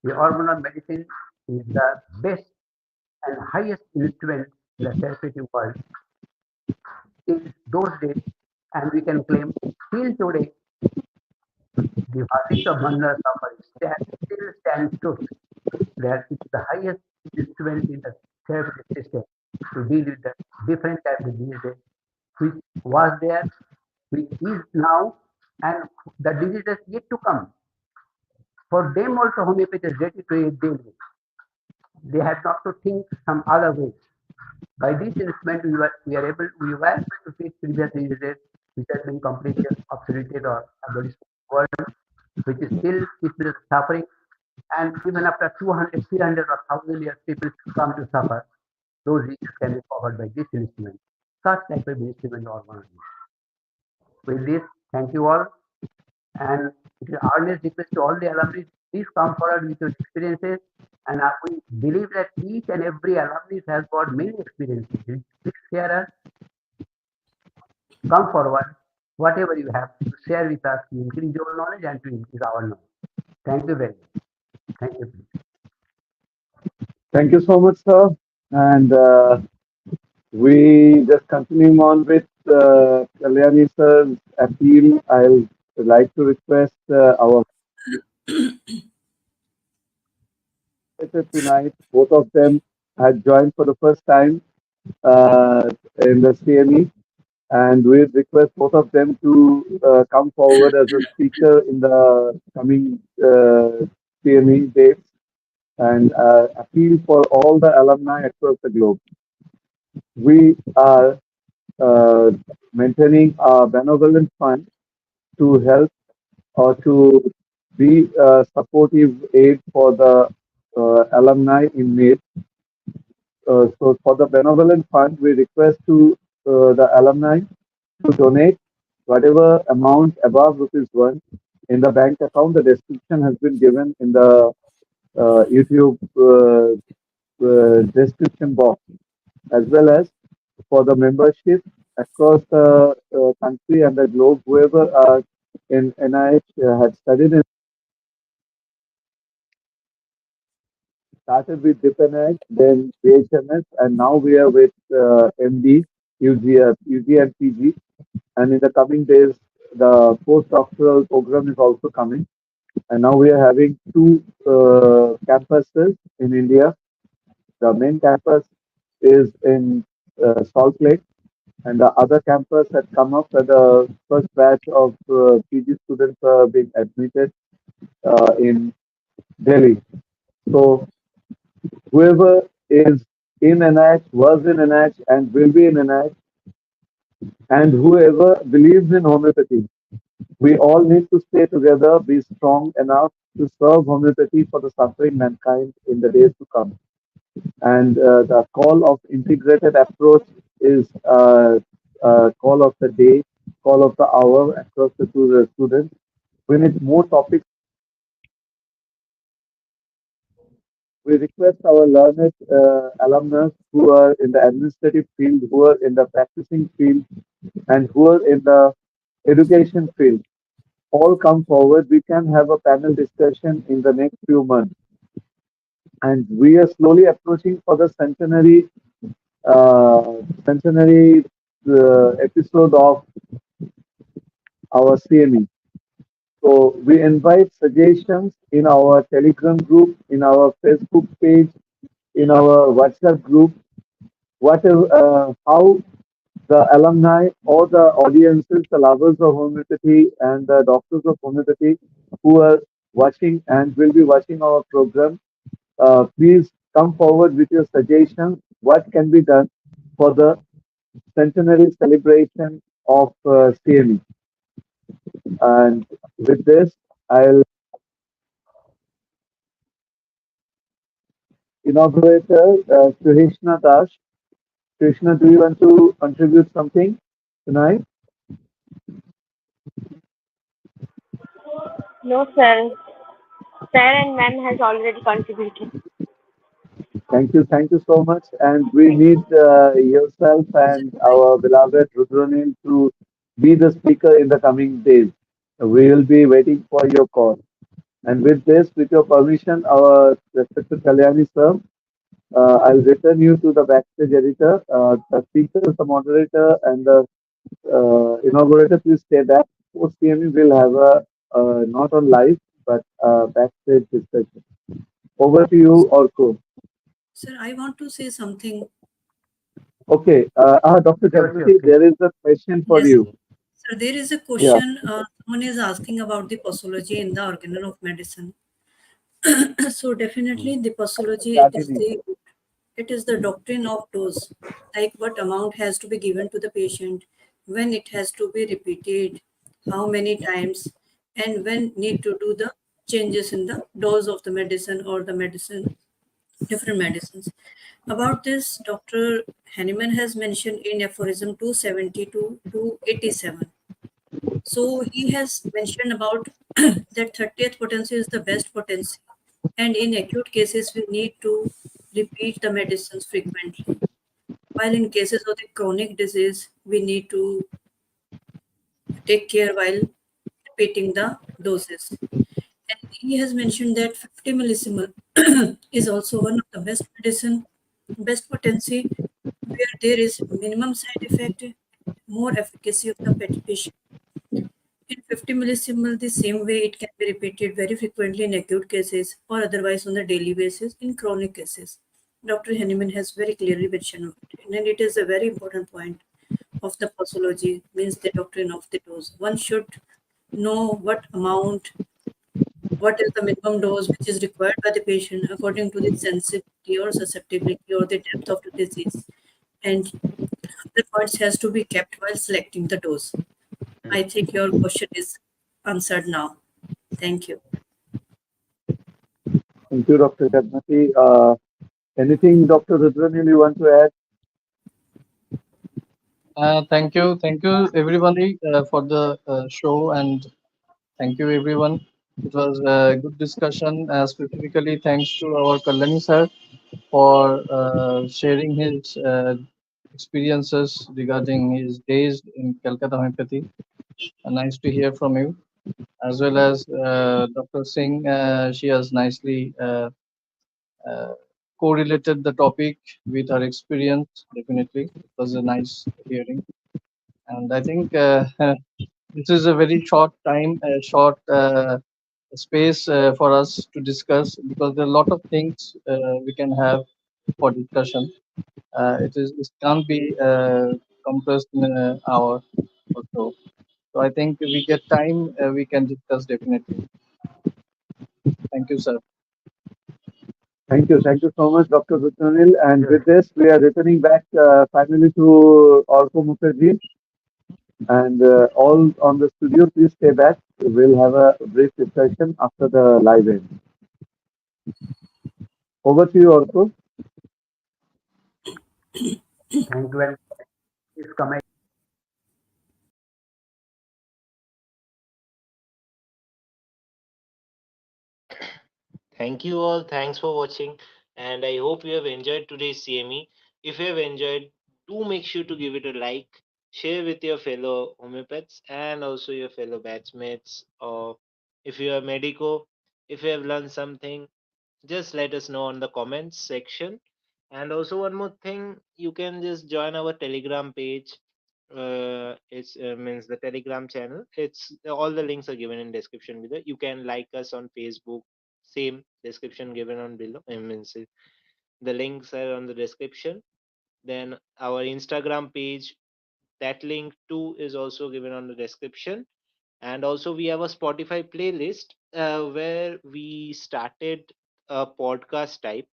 the organ of medicine is the best and highest instrument in the therapeutic world in those days, and we can claim till today the verdict of Mandra Sarkar still stands truth that it's the highest instrument in the therapeutic system to deal with the different types of diseases which was there, which is now, and the diseases yet to come. For them also homeopathy is ready to deal with. They had not to think some other ways. By this instrument, we were able to treat previous diseases which had been completely obsoleted or abolished in the world, which is still people suffering, and even after 200, 300 or 1000 years, people come to suffer. Those diseases can be covered by this instrument. Such type of instrument or one. With this, thank you all. And it is our earnest request to all the alumni, please come forward with your experiences. And we believe that each and every alumni has got many experiences. Please share us, come forward, whatever you have to share with us to increase your knowledge and to increase our knowledge. Thank you very much. Thank you. Thank you so much, sir. And we just continuing on with Kalyani sir's appeal. I'll like to request our tonight. Both of them had joined for the first time uh, in the CME, and we request both of them to come forward as a speaker in the coming CME dates and appeal for all the alumni across the globe. We are uh, maintaining a benevolent fund to help or to be a supportive aid for the alumni in need. So for the benevolent fund, we request to the alumni to donate whatever amount above rupees 1 in the bank account. The description has been given in the YouTube description box, as well as for the membership across the country and the globe. Whoever in NIH had studied and started with DIPNH, then BHMS, and now we are with MD, UG and PG. And in the coming days, the postdoctoral program is also coming. And now we are having two campuses in India. The main campus is in Salt Lake, and the other campus had come up where the first batch of PG students are being admitted in Delhi. So Whoever is in NIH, was in NIH, and will be in NIH, and whoever believes in homeopathy, we all need to stay together, be strong enough to serve homeopathy for the suffering mankind in the days to come. And the call of integrated approach is call of the day, call of the hour across the students. We need more topics. We request our learned alumnus who are in the administrative field, who are in the practicing field, and who are in the education field, all come forward. We can have a panel discussion in the next few months. And we are slowly approaching for the centenary episode of our CME. So we invite suggestions in our Telegram group, in our Facebook page, in our WhatsApp group, whatever, how the alumni or the audiences, the lovers of homeopathy and the doctors of homeopathy who are watching and will be watching our program, please come forward with your suggestions. What can be done for the centenary celebration of CME? And with this, I'll inaugurate Suhisna Das. Suhisna, do you want to contribute something tonight? No, sir. Sir and ma'am has already contributed. Thank you so much. And we Thank need you. yourself and our beloved Rudranil to be the speaker in the coming days. We will be waiting for your call. And with this, with your permission, our respected Kalyani sir, I'll return you to the backstage editor. The speaker, the moderator, and the inaugurator, please stay back. Post CME will have a not on live but backstage discussion. Over to you, Orko. Sir, I want to say something. Okay, Dr. Sure, sure, Jagmati, please. there is a question for Yes, you. sir, there is a Yeah, question. Someone is asking about the posology in the organon of medicine. So definitely the posology, Kalyani. it is the doctrine of dose, like what amount has to be given to the patient, when it has to be repeated, how many times, and when need to do the changes in the dose of the medicine or the medicine, different medicines. About this, Dr. Henneman has mentioned in aphorism 272 to 87. So he has mentioned about that 30th potency is the best potency. And in acute cases, we need to repeat the medicines frequently. While in cases of the chronic disease, we need to take care while repeating the doses. And he has mentioned that 50 millisiemal is also one of the best medicine, best potency, where there is minimum side effect, more efficacy of the patient. In 50 millisiemal, the same way it can be repeated very frequently in acute cases or otherwise on the daily basis in chronic cases. Dr. Henneman has very clearly mentioned it, and it is a very important point of the posology, means the doctrine of the dose. One should know what amount, what is the minimum dose which is required by the patient according to the sensitivity or susceptibility or the depth of the disease. And the points has to be kept while selecting the dose. I think your question is answered now. Thank you. Thank you, Dr. Jagmati. Anything, Dr. Rudranil, you want to add? Thank you, everybody, for the show, and thank you, everyone. It was a good discussion. Specifically, thanks to our Kalyani sir for sharing his experiences regarding his days in Calcutta Homeopathy. Nice to hear from you, as well as Dr. Singh. She has nicely uh, correlated the topic with her experience. Definitely, it was a nice hearing, and I think this is a very short time, a short space for us to discuss, because there are a lot of things we can have for discussion. It can't be compressed in an hour or so. So I think we get time, we can discuss definitely. Thank you, sir. Thank you so much, Dr. Rudranil. And Yes. with this, we are returning back finally to Orko Mukherjee. And all on the studio, please stay back. We'll have a brief discussion after the live end. Over to you, Orko. Thank you very much. Please come. Thank you all. Thanks for watching. And I hope you have enjoyed today's CME. If you have enjoyed, do make sure to give it a like, share with your fellow homeopaths and also your fellow batchmates. Or if you are medico, if you have learned something, just let us know on the comments section. And also one more thing, you can just join our Telegram page. It's means the Telegram channel. It's all the links are given in description below. You can like us on Facebook, same description given on below. Means the links are on the description. Then our Instagram page, that link too is also given on the description. And also we have a Spotify playlist where we started a podcast type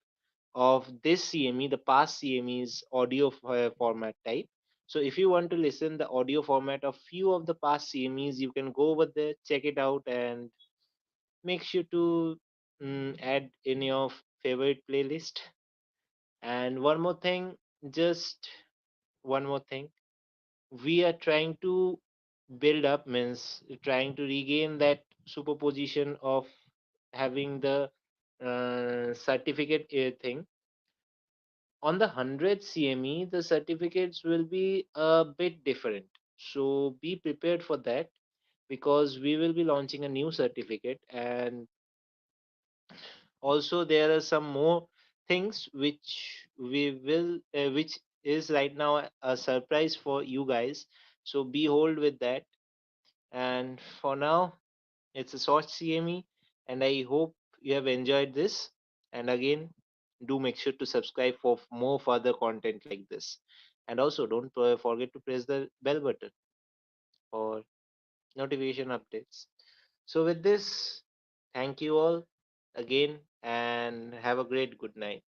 of this CME, the past CME's audio format type. So if you want to listen the audio format of few of the past CMEs, you can go over there, check it out, and make sure to add in your favorite playlist. And one more thing, just one more thing, we are trying to build up, means trying to regain that superposition of having the certificate thing. On the 100 CME, the certificates will be a bit different. So be prepared for that, because we will be launching a new certificate. And also there are some more things which we will which is right now a surprise for you guys. So be hold with that. And for now, it's a short CME, and I hope you have enjoyed this. And again, do make sure to subscribe for more further content like this. And also, don't forget to press the bell button for notification updates. So, with this, thank you all again, and have a great good night.